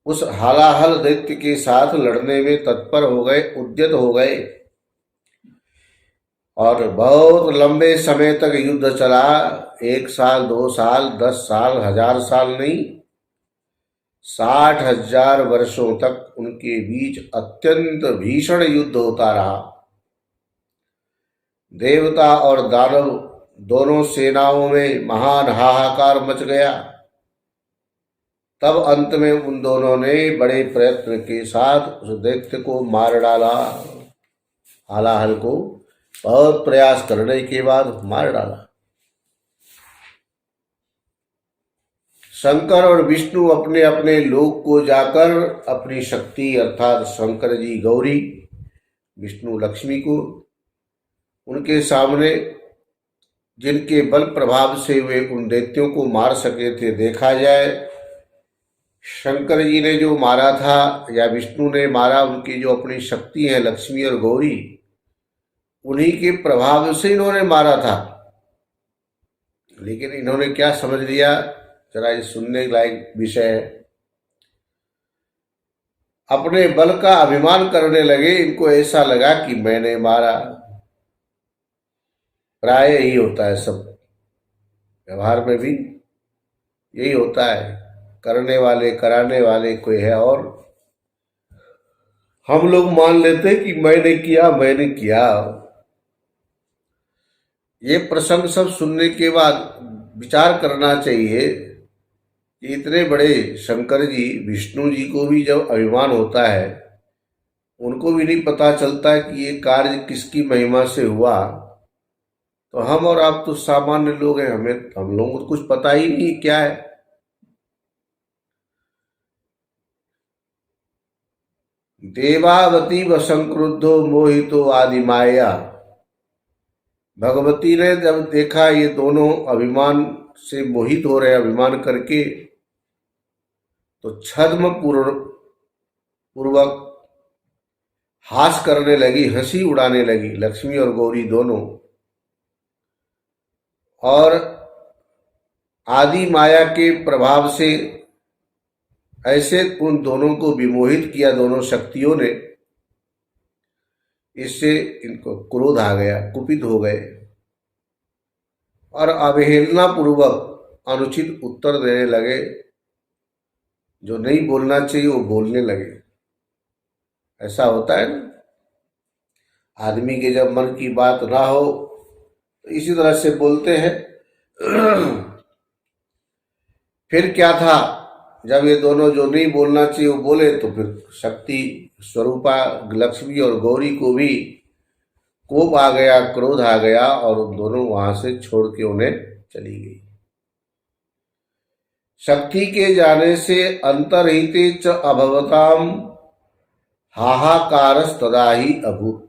उस हालाहल दैत्य के साथ लड़ने में तत्पर हो गए, उद्यत हो गए। और बहुत लंबे समय तक युद्ध चला। 1 साल, 2 साल, 10 साल, 1000 साल नहीं, 60,000 वर्षों तक उनके बीच अत्यंत भीषण युद्ध होता रहा। देवता और दानव दोनों सेनाओं में महान हाहाकार मच गया। तब अंत में उन दोनों ने बड़े प्रयत्न के साथ उस दैत्य को मार डाला। हालाहल को बहुत प्रयास करने के बाद मार डाला। शंकर और विष्णु अपने अपने लोक को जाकर अपनी शक्ति अर्थात शंकर जी गौरी, विष्णु लक्ष्मी को, उनके सामने जिनके बल प्रभाव से वे उन दैत्यों को मार सके थे, देखा जाए शंकर जी ने जो मारा था या विष्णु ने मारा, उनकी जो अपनी शक्ति है लक्ष्मी और गौरी, उन्हीं के प्रभाव से इन्होंने मारा था। लेकिन इन्होंने क्या समझ लिया, जरा ये सुनने लायक विषय है। अपने बल का अभिमान करने लगे। इनको ऐसा लगा कि मैंने मारा। प्राय यही होता है सब व्यवहार में भी। यही होता है, करने वाले कराने वाले कोई है और हम लोग मान लेते हैं कि मैंने किया। ये प्रसंग सब सुनने के बाद विचार करना चाहिए कि इतने बड़े शंकर जी, विष्णु जी को भी जब अभिमान होता है, उनको भी नहीं पता चलता कि ये कार्य किसकी महिमा से हुआ, तो हम और आप तो सामान्य लोग हैं, हम लोगों को कुछ पता ही नहीं क्या है। देवावती वसंक्रुद्धो मोहितो आदि माया। भगवती ने जब देखा ये दोनों अभिमान से मोहित हो रहे, अभिमान करके, तो छद्म पूर्वक हास करने लगी, हंसी उड़ाने लगी, लक्ष्मी और गौरी दोनों। और आदि माया के प्रभाव से ऐसे उन दोनों को विमोहित किया, दोनों शक्तियों ने, इससे इनको क्रोध आ गया, कुपित हो गए और अवहेलना पूर्वक अनुचित उत्तर देने लगे। जो नहीं बोलना चाहिए वो बोलने लगे। ऐसा होता है ना, आदमी के जब मन की बात ना हो तो इसी तरह से बोलते हैं। फिर क्या था, जब ये दोनों जो नहीं बोलना चाहिए वो बोले, तो फिर शक्ति स्वरूपा लक्ष्मी और गौरी को भी कोप आ गया, क्रोध आ गया और उन दोनों वहां से छोड़ के उन्हें चली गई। शक्ति के जाने से अंतरहिते च अभवताम हाहाकारस्तदा ही अभूत।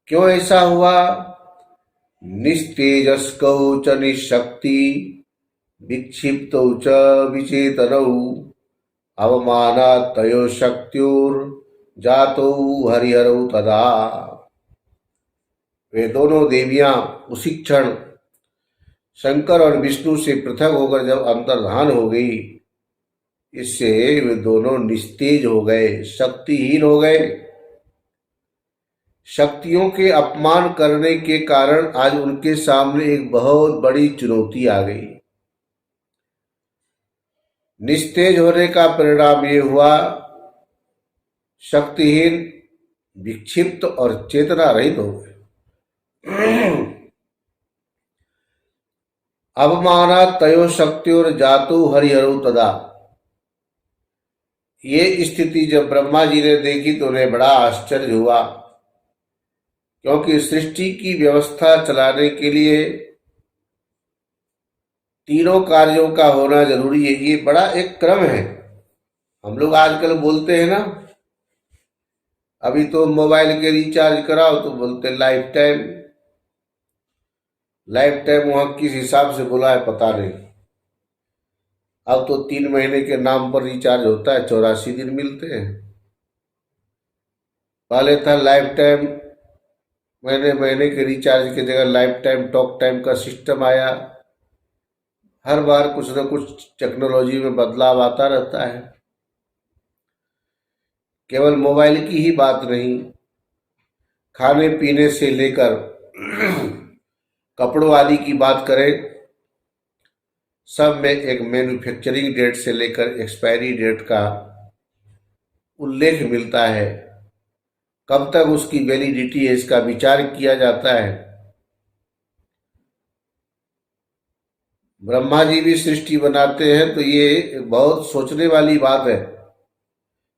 क्यों ऐसा हुआ? निस्तेजस्कौ च निशक्ति विक्षिप्तौ च विचेतनौ अवमानात् तयो शक्त्योर जातो हरिहरौ तदा। वे दोनों देवियां उसी क्षण शंकर और विष्णु से पृथक होकर जब अंतर्धान हो गई, इससे वे दोनों निस्तेज हो गए, शक्तिहीन हो गए। शक्तियों के अपमान करने के कारण आज उनके सामने एक बहुत बड़ी चुनौती आ गई। निस्तेज होने का परिणाम ये हुआ, शक्तिहीन, विक्षिप्त और चेतना रहित हो गए। अवमाना तयो शक्तियों जातु हरिहरु तदा। ये स्थिति जब ब्रह्मा जी ने देखी तो उन्हें बड़ा आश्चर्य हुआ, क्योंकि सृष्टि की व्यवस्था चलाने के लिए तीनों कार्यों का होना जरूरी है। ये बड़ा एक क्रम है। हम लोग आजकल बोलते हैं ना, अभी तो मोबाइल के रिचार्ज कराओ तो बोलते लाइफ टाइम। लाइफ टाइम वहां किस हिसाब से बोला है पता नहीं। अब तो 3 महीने के नाम पर रिचार्ज होता है, 84 दिन मिलते हैं। पहले था लाइफ टाइम, महीने महीने के रिचार्ज की जगह लाइफ टाइम टॉक टाइम का सिस्टम आया। हर बार कुछ न कुछ टेक्नोलॉजी में बदलाव आता रहता है। केवल मोबाइल की ही बात नहीं, खाने पीने से लेकर कपड़ों आदि की बात करें, सब में एक मैन्युफैक्चरिंग डेट से लेकर एक्सपायरी डेट का उल्लेख मिलता है। कब तक उसकी वैलिडिटी है, इसका विचार किया जाता है। ब्रह्मा जी भी सृष्टि बनाते हैं तो ये बहुत सोचने वाली बात है।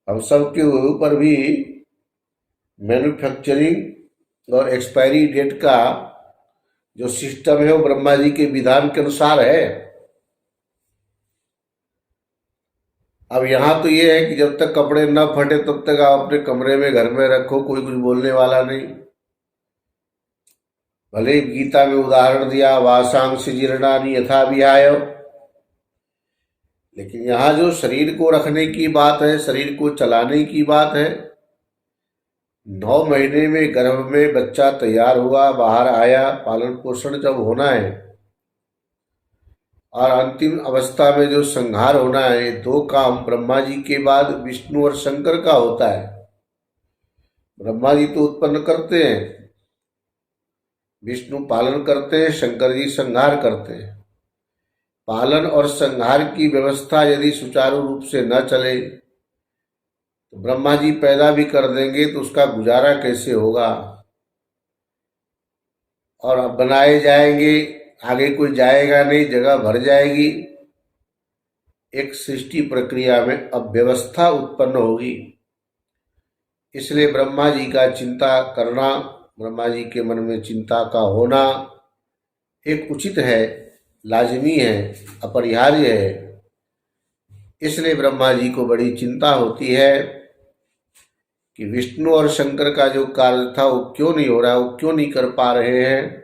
हम सब के ऊपर भी मैन्युफैक्चरिंग और एक्सपायरी डेट का जो सिस्टम है वो ब्रह्मा जी के विधान के अनुसार है। अब यहाँ तो ये है कि जब तक कपड़े न फटे तब तक आप अपने कमरे में, घर में रखो, कोई कुछ बोलने वाला नहीं। भले गीता में उदाहरण दिया वासांश जीर्णानि यथा विहाय, लेकिन यहाँ जो शरीर को रखने की बात है, शरीर को चलाने की बात है, 9 महीने में गर्भ में बच्चा तैयार हुआ, बाहर आया, पालन पोषण जब होना है और अंतिम अवस्था में जो संहार होना है, 2 काम ब्रह्मा जी के बाद विष्णु और शंकर का होता है। ब्रह्मा जी तो उत्पन्न करते हैं, विष्णु पालन करते हैं, शंकर जी संहार करते हैं। पालन और संहार की व्यवस्था यदि सुचारू रूप से न चले तो ब्रह्मा जी पैदा भी कर देंगे तो उसका गुजारा कैसे होगा। और अब बनाए जाएंगे, आगे कोई जाएगा नहीं, जगह भर जाएगी, एक सृष्टि प्रक्रिया में अव्यवस्था उत्पन्न होगी। इसलिए ब्रह्मा जी का चिंता करना, ब्रह्मा जी के मन में चिंता का होना एक उचित है, लाजमी है, अपरिहार्य है। इसलिए ब्रह्मा जी को बड़ी चिंता होती है कि विष्णु और शंकर का जो कार्य था वो क्यों नहीं हो रहा, वो क्यों नहीं कर पा रहे हैं।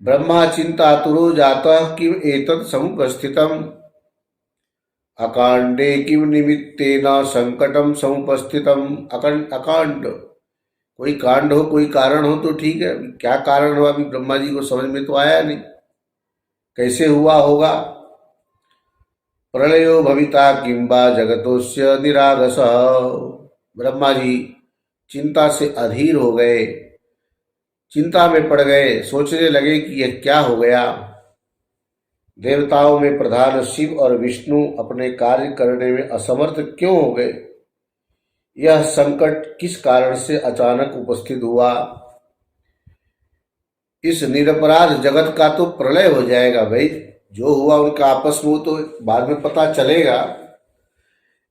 ब्रह्मा चिंतातुरो जातः किम एतत् समुपस्थितम् अकांडे किम निमित्तेन संकटम समुपस्थितम। अकांड कोई कांड हो, कोई कारण हो तो ठीक है, क्या कारण हो अभी ब्रह्मा जी को समझ में तो आया नहीं, कैसे हुआ होगा। प्रलयो भविता किंबा जगतोस्य निरागस। ब्रह्मा जी चिंता से अधीर हो गए, चिंता में पड़ गए, सोचने लगे कि यह क्या हो गया। देवताओं में प्रधान शिव और विष्णु अपने कार्य करने में असमर्थ क्यों हो गए, यह संकट किस कारण से अचानक उपस्थित हुआ। इस निरपराध जगत का तो प्रलय हो जाएगा भाई, जो हुआ उनका आपस में तो बाद में पता चलेगा।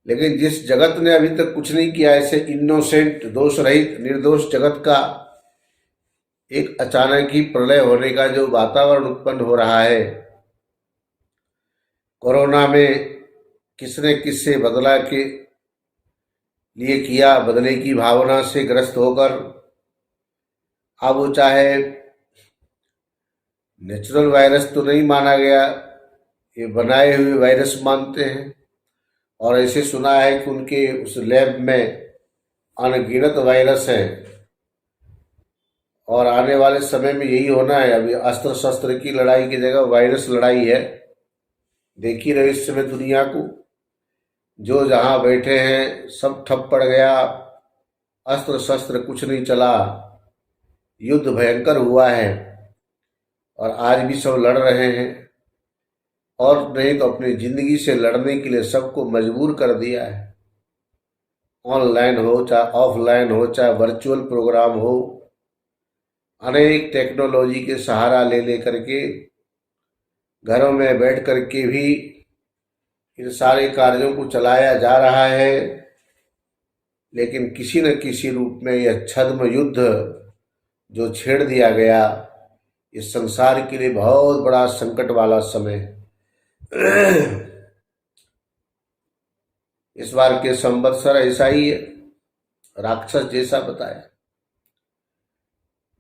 लेकिन जिस जगत ने अभी तक कुछ नहीं किया, ऐसे इनोसेंट, दोष रहित, निर्दोष जगत का एक अचानक ही प्रलय होने का जो वातावरण उत्पन्न हो रहा है। कोरोना में किसने किससे बदला के लिए किया, बदले की भावना से ग्रस्त होकर, अब वो चाहे नेचुरल वायरस तो नहीं माना गया, ये बनाए हुए वायरस मानते हैं। और ऐसे सुना है कि उनके उस लैब में अनगिनत वायरस हैं और आने वाले समय में यही होना है। अभी अस्त्र शस्त्र की लड़ाई की जगह वायरस लड़ाई है। देख ही रहे इस समय दुनिया को, जो जहां बैठे हैं सब ठप पड़ गया, अस्त्र शस्त्र कुछ नहीं चला, युद्ध भयंकर हुआ है और आज भी सब लड़ रहे हैं। और नहीं तो अपनी जिंदगी से लड़ने के लिए सबको मजबूर कर दिया है। ऑनलाइन हो चाहे ऑफलाइन हो, चाहे वर्चुअल प्रोग्राम हो, अनेक टेक्नोलॉजी के सहारा ले लेकर के घरों में बैठ करके भी इन सारे कार्यों को चलाया जा रहा है। लेकिन किसी न किसी रूप में यह छद्म युद्ध जो छेड़ दिया गया, इस संसार के लिए बहुत बड़ा संकट वाला समय है। इस बार के संवत्सर ऐसा ही है, राक्षस जैसा बताया।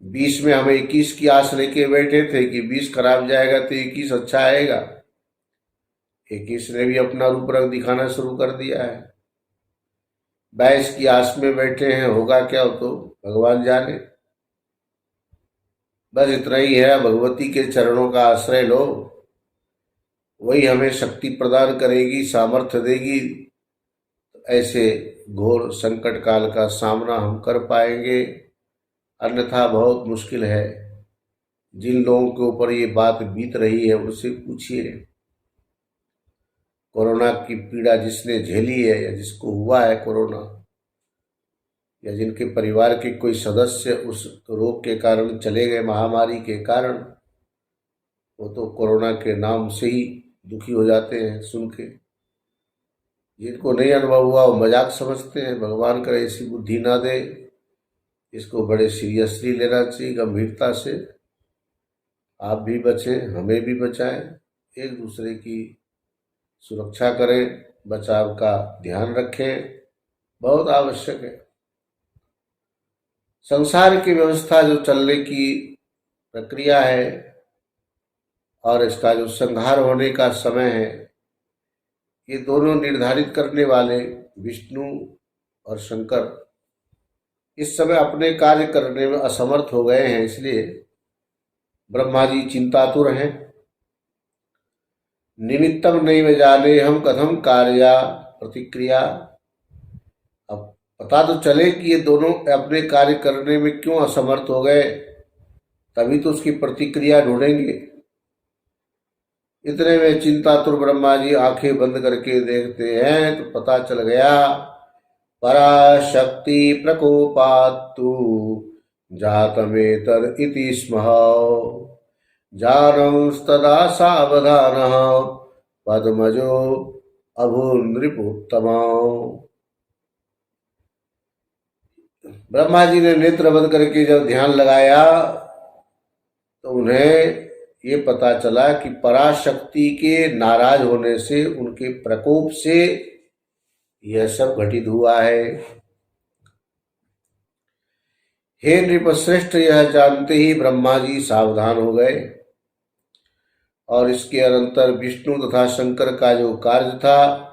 20 में हम 21 की आस लेके बैठे थे कि 20 खराब जाएगा तो 21 अच्छा आएगा। 21 ने भी अपना रूप रंग दिखाना शुरू कर दिया है। 22 की आस में बैठे हैं, होगा क्या हो तो भगवान जाने। बस इतना ही है, भगवती के चरणों का आश्रय लो, वही हमें शक्ति प्रदान करेगी, सामर्थ्य देगी। ऐसे घोर संकट काल का सामना हम कर पाएंगे, अन्यथा बहुत मुश्किल है। जिन लोगों के ऊपर ये बात बीत रही है उनसे पूछिए, कोरोना की पीड़ा जिसने झेली है या जिसको हुआ है कोरोना, या जिनके परिवार के कोई सदस्य उस रोग के कारण चले गए, महामारी के कारण, वो तो कोरोना के नाम से ही दुखी हो जाते हैं सुन के। जिनको नहीं अनुभव हुआ वो मजाक समझते हैं। भगवान करे ऐसी बुद्धि ना दे, इसको बड़े सीरियसली लेना चाहिए, गंभीरता से। आप भी बचें, हमें भी बचाएं, एक दूसरे की सुरक्षा करें, बचाव का ध्यान रखें, बहुत आवश्यक है। संसार की व्यवस्था जो चलने की प्रक्रिया है और इसका जो संहार होने का समय है, ये दोनों निर्धारित करने वाले विष्णु और शंकर इस समय अपने कार्य करने में असमर्थ हो गए हैं। इसलिए ब्रह्मा जी चिंतातुर हैं। निमित्तम नैव जाने हम कथम कार्या प्रतिक्रिया। अब पता तो चले कि ये दोनों अपने कार्य करने में क्यों असमर्थ हो गए, तभी तो उसकी प्रतिक्रिया ढूंढेंगे। इतने में चिंतातुर ब्रह्मा जी आंखें बंद करके देखते हैं तो पता चल गया पराशक्ति प्रकोपात्तु जातमेतर इति स्मः जानंस्तदा सावधानः पद्मजो अभून्नृपोत्तम। ब्रह्मा जी ने नेत्र बंद करके जब ध्यान लगाया तो उन्हें ये पता चला कि पराशक्ति के नाराज होने से, उनके प्रकोप से यह सब घटित हुआ है। हे नृपश्रेष्ठ, यह जानते ही ब्रह्मा जी सावधान हो गए और इसके अनंतर विष्णु तथा शंकर का जो कार्य था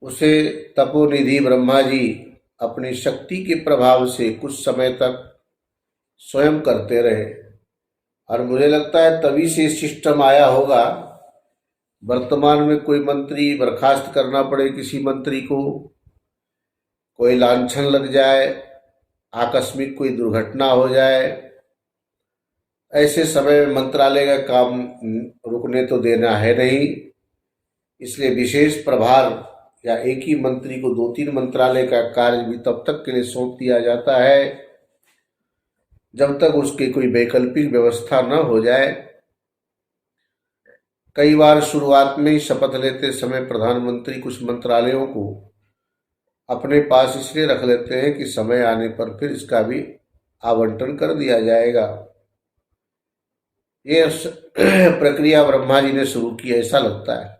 उसे तपोनिधि ब्रह्मा जी अपनी शक्ति के प्रभाव से कुछ समय तक स्वयं करते रहे। और मुझे लगता है तभी से सिस्टम आया होगा। वर्तमान में कोई मंत्री बर्खास्त करना पड़े किसी मंत्री को, कोई लांछन लग जाए, आकस्मिक कोई दुर्घटना हो जाए, ऐसे समय में मंत्रालय का काम रुकने तो देना है नहीं। इसलिए विशेष प्रभार या एक ही मंत्री को 2-3 मंत्रालय का कार्य भी तब तक के लिए सौंप दिया जाता है जब तक उसकी कोई वैकल्पिक व्यवस्था न हो जाए। कई बार शुरुआत में ही शपथ लेते समय प्रधानमंत्री कुछ मंत्रालयों को अपने पास इसलिए रख लेते हैं कि समय आने पर फिर इसका भी आवंटन कर दिया जाएगा। ये प्रक्रिया ब्रह्मा जी ने शुरू की, ऐसा लगता है।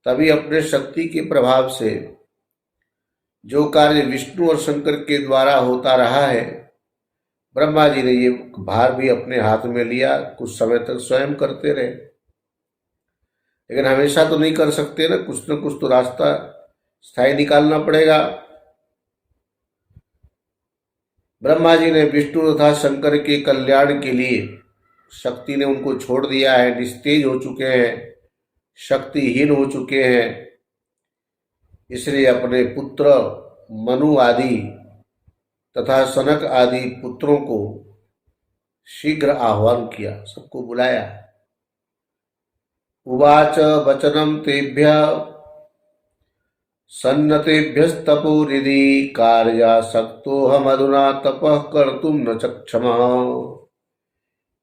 तभी अपने शक्ति के प्रभाव से जो कार्य विष्णु और शंकर के द्वारा होता रहा है, ब्रह्मा जी ने ये भार भी अपने हाथ में लिया, कुछ समय तक स्वयं करते रहे। लेकिन हमेशा तो नहीं कर सकते ना, कुछ न कुछ तो रास्ता स्थायी निकालना पड़ेगा। ब्रह्मा जी ने विष्णु तथा शंकर के कल्याण के लिए शक्ति ने उनको छोड़ दिया है, निस्तेज हो चुके हैं, शक्तिहीन हो चुके हैं। इसलिए अपने पुत्र मनु आदि तथा सनक आदि पुत्रों को शीघ्र आह्वान किया, सबको बुलाया। उवाच वचनम तेभ्य सन्नतेभ्यस्तपोरिधि कार्यासक्तोऽहम् अधुना तपः कर्तुम न चक्षमः।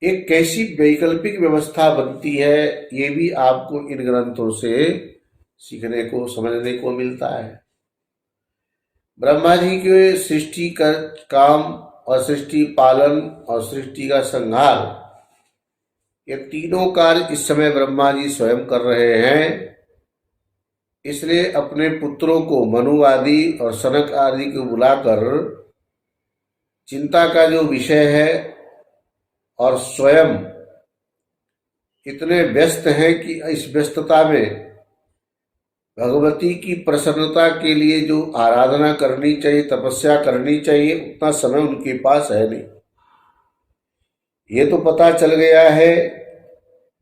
एक कैसी वैकल्पिक व्यवस्था बनती है, ये भी आपको इन ग्रंथों से सीखने को, समझने को मिलता है। ब्रह्मा जी के सृष्टि का काम और सृष्टि पालन और सृष्टि का संहार, ये तीनों कार्य इस समय ब्रह्मा जी स्वयं कर रहे हैं। इसलिए अपने पुत्रों को मनु आदि और सनक आदि को बुलाकर चिंता का जो विषय है और स्वयं इतने व्यस्त हैं कि इस व्यस्तता में भगवती की प्रसन्नता के लिए जो आराधना करनी चाहिए, तपस्या करनी चाहिए, उतना समय उनके पास है नहीं। ये तो पता चल गया है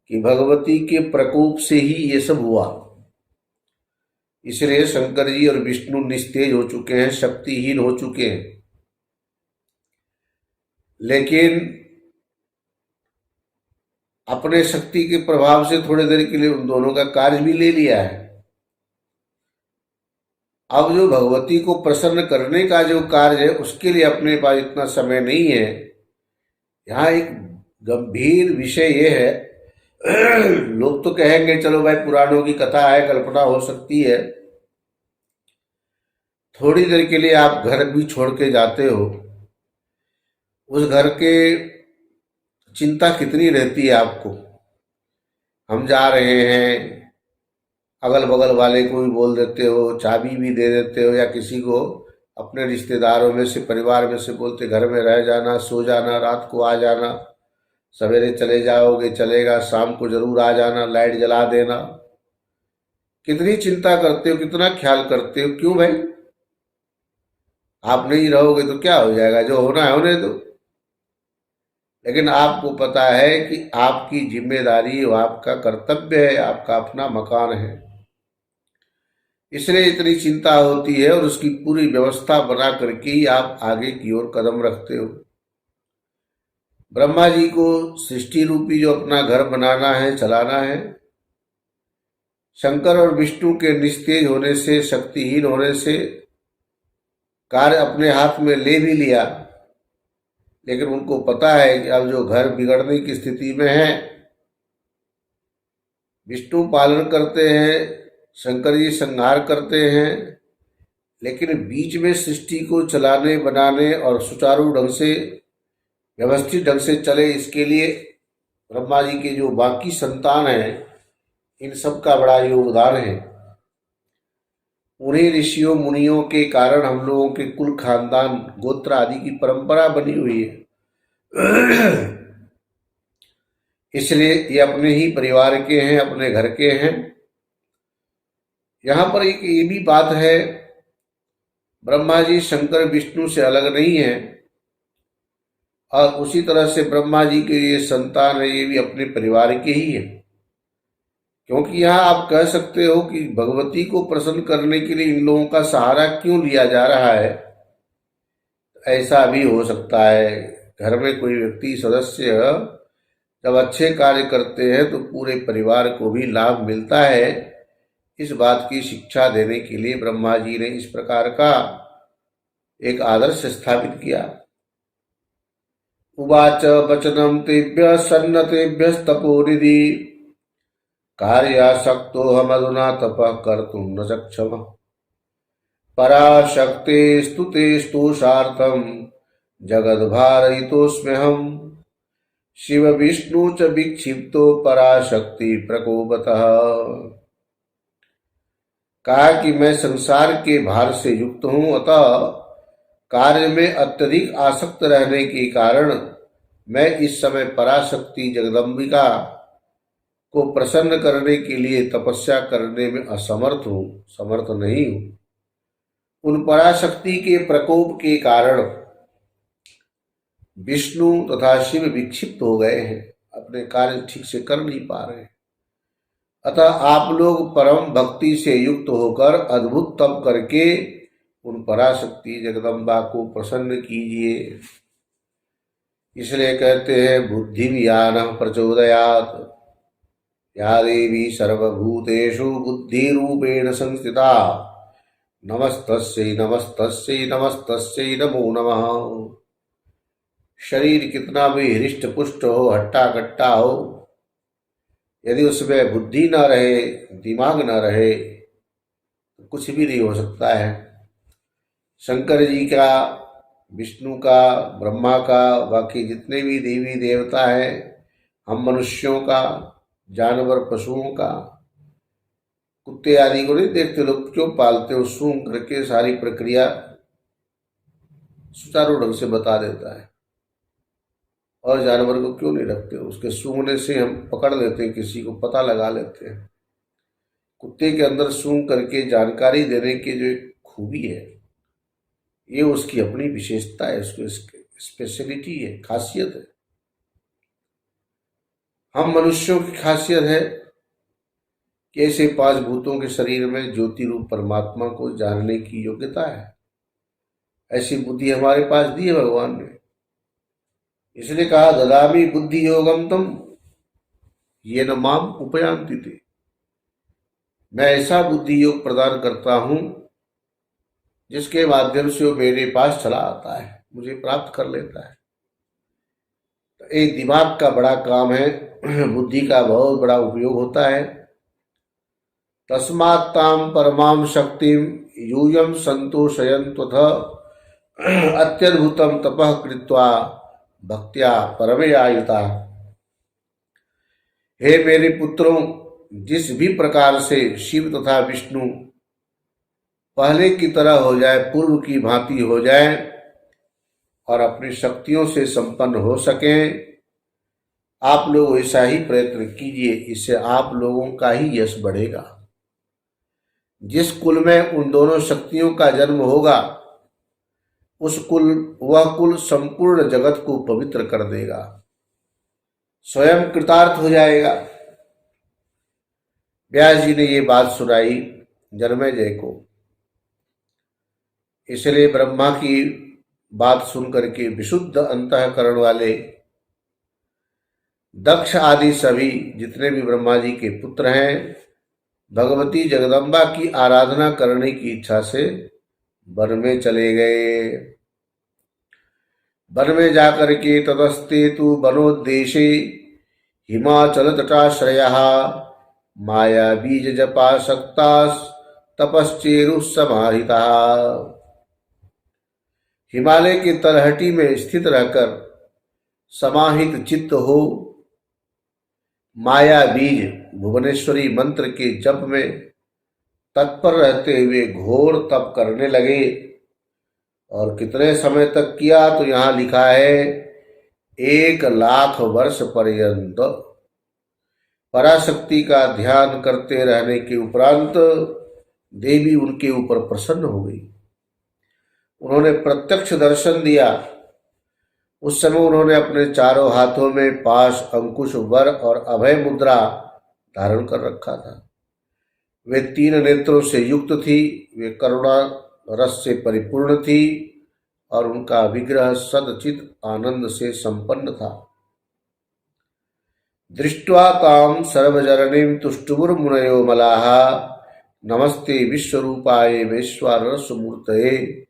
कि भगवती के प्रकोप से ही ये सब हुआ। इसलिए शंकर जी और विष्णु निस्तेज हो चुके हैं, शक्तिहीन हो चुके हैं। लेकिन अपने शक्ति के प्रभाव से थोड़ी देर के लिए उन दोनों का कार्य भी ले लिया है। अब जो भगवती को प्रसन्न करने का जो कार्य है, उसके लिए अपने पास इतना समय नहीं है। यहाँ एक गंभीर विषय ये है, लोग तो कहेंगे चलो भाई पुराणों की कथा है, कल्पना हो सकती है। थोड़ी देर के लिए आप घर भी छोड़ के जाते हो, उस घर के चिंता कितनी रहती है आपको। हम जा रहे हैं, अगल बगल वाले को भी बोल देते हो, चाबी भी दे देते हो, या किसी को अपने रिश्तेदारों में से, परिवार में से बोलते घर में रह जाना, सो जाना, रात को आ जाना, सवेरे चले जाओगे चलेगा, शाम को जरूर आ जाना, लाइट जला देना। कितनी चिंता करते हो, कितना ख्याल करते हो। क्यों भाई? आप नहीं रहोगे तो क्या हो जाएगा, जो होना है होने दो। लेकिन आपको पता है कि आपकी जिम्मेदारी, वो आपका कर्तव्य है, आपका अपना मकान है। इसलिए इतनी चिंता होती है और उसकी पूरी व्यवस्था बना करके ही आप आगे की ओर कदम रखते हो। ब्रह्मा जी को सृष्टि रूपी जो अपना घर बनाना है, चलाना है। शंकर और विष्णु के निस्तेज होने से, शक्तिहीन होने से कार्य अपने हाथ में ले भी लिया, लेकिन उनको पता है कि अब जो घर बिगड़ने की स्थिति में है, विष्णु पालन करते हैं, शंकर जी संहार करते हैं, लेकिन बीच में सृष्टि को चलाने, बनाने और सुचारू ढंग से, व्यवस्थित ढंग से चले, इसके लिए ब्रह्मा जी के जो बाकी संतान हैं, इन सब का बड़ा योगदान है। उन्हीं ऋषियों मुनियों के कारण हम लोगों के कुल, खानदान, गोत्र आदि की परंपरा बनी हुई है। इसलिए ये अपने ही परिवार के हैं, अपने घर के हैं। यहां पर एक ये भी बात है, ब्रह्मा जी शंकर विष्णु से अलग नहीं है, और उसी तरह से ब्रह्मा जी के ये संतान है, ये भी अपने परिवार के ही है। क्योंकि यहाँ आप कह सकते हो कि भगवती को प्रसन्न करने के लिए इन लोगों का सहारा क्यों लिया जा रहा है। ऐसा भी हो सकता है, घर में कोई व्यक्ति, सदस्य जब अच्छे कार्य करते हैं तो पूरे परिवार को भी लाभ मिलता है। इस बात की शिक्षा देने के लिए ब्रह्मा जी ने इस प्रकार का एक आदर्श स्थापित किया। उवाच वचनम तेभ्य सन्नतेभ्यस्तपोनिधि कार्यासक्तोऽहमधुना तपः कर्तुं न सक्षमः पराशक्तेस्तु ते स्तोषार्थं जगद्भारयितोऽस्म्यहम् शिव विष्णु च विक्षिप्तो पराशक्ति प्रकोपतः। कहा कि मैं संसार के भार से युक्त हूं, अतः कार्य में अत्यधिक आसक्त रहने के कारण मैं इस समय पराशक्ति जगदम्बिका को प्रसन्न करने के लिए तपस्या करने में असमर्थ हूं, समर्थ नहीं हूं। उन पराशक्ति के प्रकोप के कारण विष्णु तथा शिव विक्षिप्त हो गए हैं, अपने कार्य ठीक से कर नहीं पा रहे हैं। अतः आप लोग परम भक्ति से युक्त होकर अद्भुत तप करके उन पराशक्ति जगदम्बा को प्रसन्न कीजिए। इसलिए कहते हैं बुद्धि यान प्रचोदयात् या देवी सर्वभूतेषु बुद्धि रूपेण संस्थिता नमस्तस्यै नमस्तस्यै नमस्तस्यै नमो नमः। शरीर कितना भी हृष्ट पुष्ट हो, हट्टा कट्टा हो, यदि उसमें बुद्धि न रहे, दिमाग न रहे, तो कुछ भी नहीं हो सकता है। शंकर जी का, विष्णु का, ब्रह्मा का, बाकी जितने भी देवी देवता हैं, हम मनुष्यों का, जानवर पशुओं का, कुत्ते आदि को नहीं देखते लोग, क्यों पालते हो, सूंघ करके सारी प्रक्रिया सुचारू ढंग से बता देता है। और जानवर को क्यों नहीं रखते, उसके सूंघने से हम पकड़ लेते हैं, किसी को पता लगा लेते हैं। कुत्ते के अंदर सूंघ करके जानकारी देने की जो एक खूबी है, ये उसकी अपनी विशेषता है, उसकी स्पेशलिटी है, खासियत है। हम मनुष्यों की खासियत है कि ऐसे 5 भूतों के शरीर में ज्योति रूप परमात्मा को जानने की योग्यता है। ऐसी बुद्धि हमारे पास दी है भगवान ने। इसलिए कहा ददामि बुद्धि योगम तम ये न माम उपयांति ते। मैं ऐसा बुद्धि योग प्रदान करता हूं जिसके माध्यम से वो मेरे पास चला आता है, मुझे प्राप्त कर लेता है। तो एक दिमाग का बड़ा काम है, बुद्धि का बहुत बड़ा उपयोग होता है। तस्मात्ताम परमाम शक्तिम यूयम संतोषयन्त्वथ अत्यद्भुतम तपः कृत्वा भक्त्या परमयायुता। हे मेरे पुत्रों, जिस भी प्रकार से शिव तथा विष्णु पहले की तरह हो जाए, पूर्व की भांति हो जाए और अपनी शक्तियों से संपन्न हो सकें, आप लोग ऐसा ही प्रयत्न कीजिए। इससे आप लोगों का ही यश बढ़ेगा। जिस कुल में उन दोनों शक्तियों का जन्म होगा, वह कुल संपूर्ण जगत को पवित्र कर देगा, स्वयं कृतार्थ हो जाएगा। व्यास जी ने ये बात सुनाई जन्मेजय को। इसलिए ब्रह्मा की बात सुनकर के विशुद्ध अंतःकरण वाले दक्ष आदि सभी जितने भी ब्रह्मा जी के पुत्र हैं भगवती जगदम्बा की आराधना करने की इच्छा से वन में चले गए। वन में जाकर के ततस्ते तु वनोद्देशे हिमाचल तटाश्रयः माया बीज जपासक्ता तपश्चेरुस्समाहिता। हिमालय की तलहटी में स्थित रहकर समाहित चित्त हो माया बीज भुवनेश्वरी मंत्र के जप में तत्पर रहते हुए घोर तप करने लगे। और कितने समय तक किया तो यहाँ लिखा है 1,00,000 वर्ष पर्यंत पराशक्ति का ध्यान करते रहने के उपरांत देवी उनके ऊपर प्रसन्न हो गई। उन्होंने प्रत्यक्ष दर्शन दिया। उस समय उन्होंने अपने चारों हाथों में पाश अंकुश वर और अभय मुद्रा धारण कर रखा था। वे 3 नेत्रों से युक्त थी, वे करुणा रस से परिपूर्ण थी और उनका विग्रह सदचित आनंद से संपन्न था। दृष्ट्वा तां सर्वजननीं तुष्टुमुर्मुनयो मलाः नमस्ते विश्वरूपाय वैश्वानरसमूर्तये।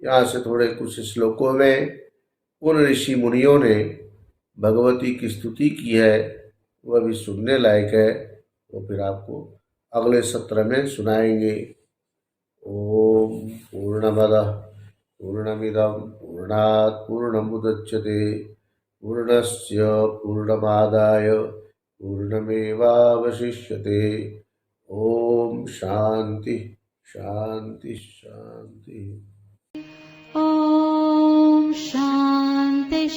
यहाँ से थोड़े कुछ श्लोकों में उन ऋषि मुनियों ने भगवती की स्तुति की है, वह भी सुनने लायक है। वो फिर आपको अगले सत्र में सुनाएंगे। ओम पूर्णमदः पूर्णमिदं पूर्णात् पूर्णमुदच्यते पूर्णस्य पूर्णमादाय पूर्णमेवावशिष्यते। ओम शांति शांति शांति। ॐ शान्तिः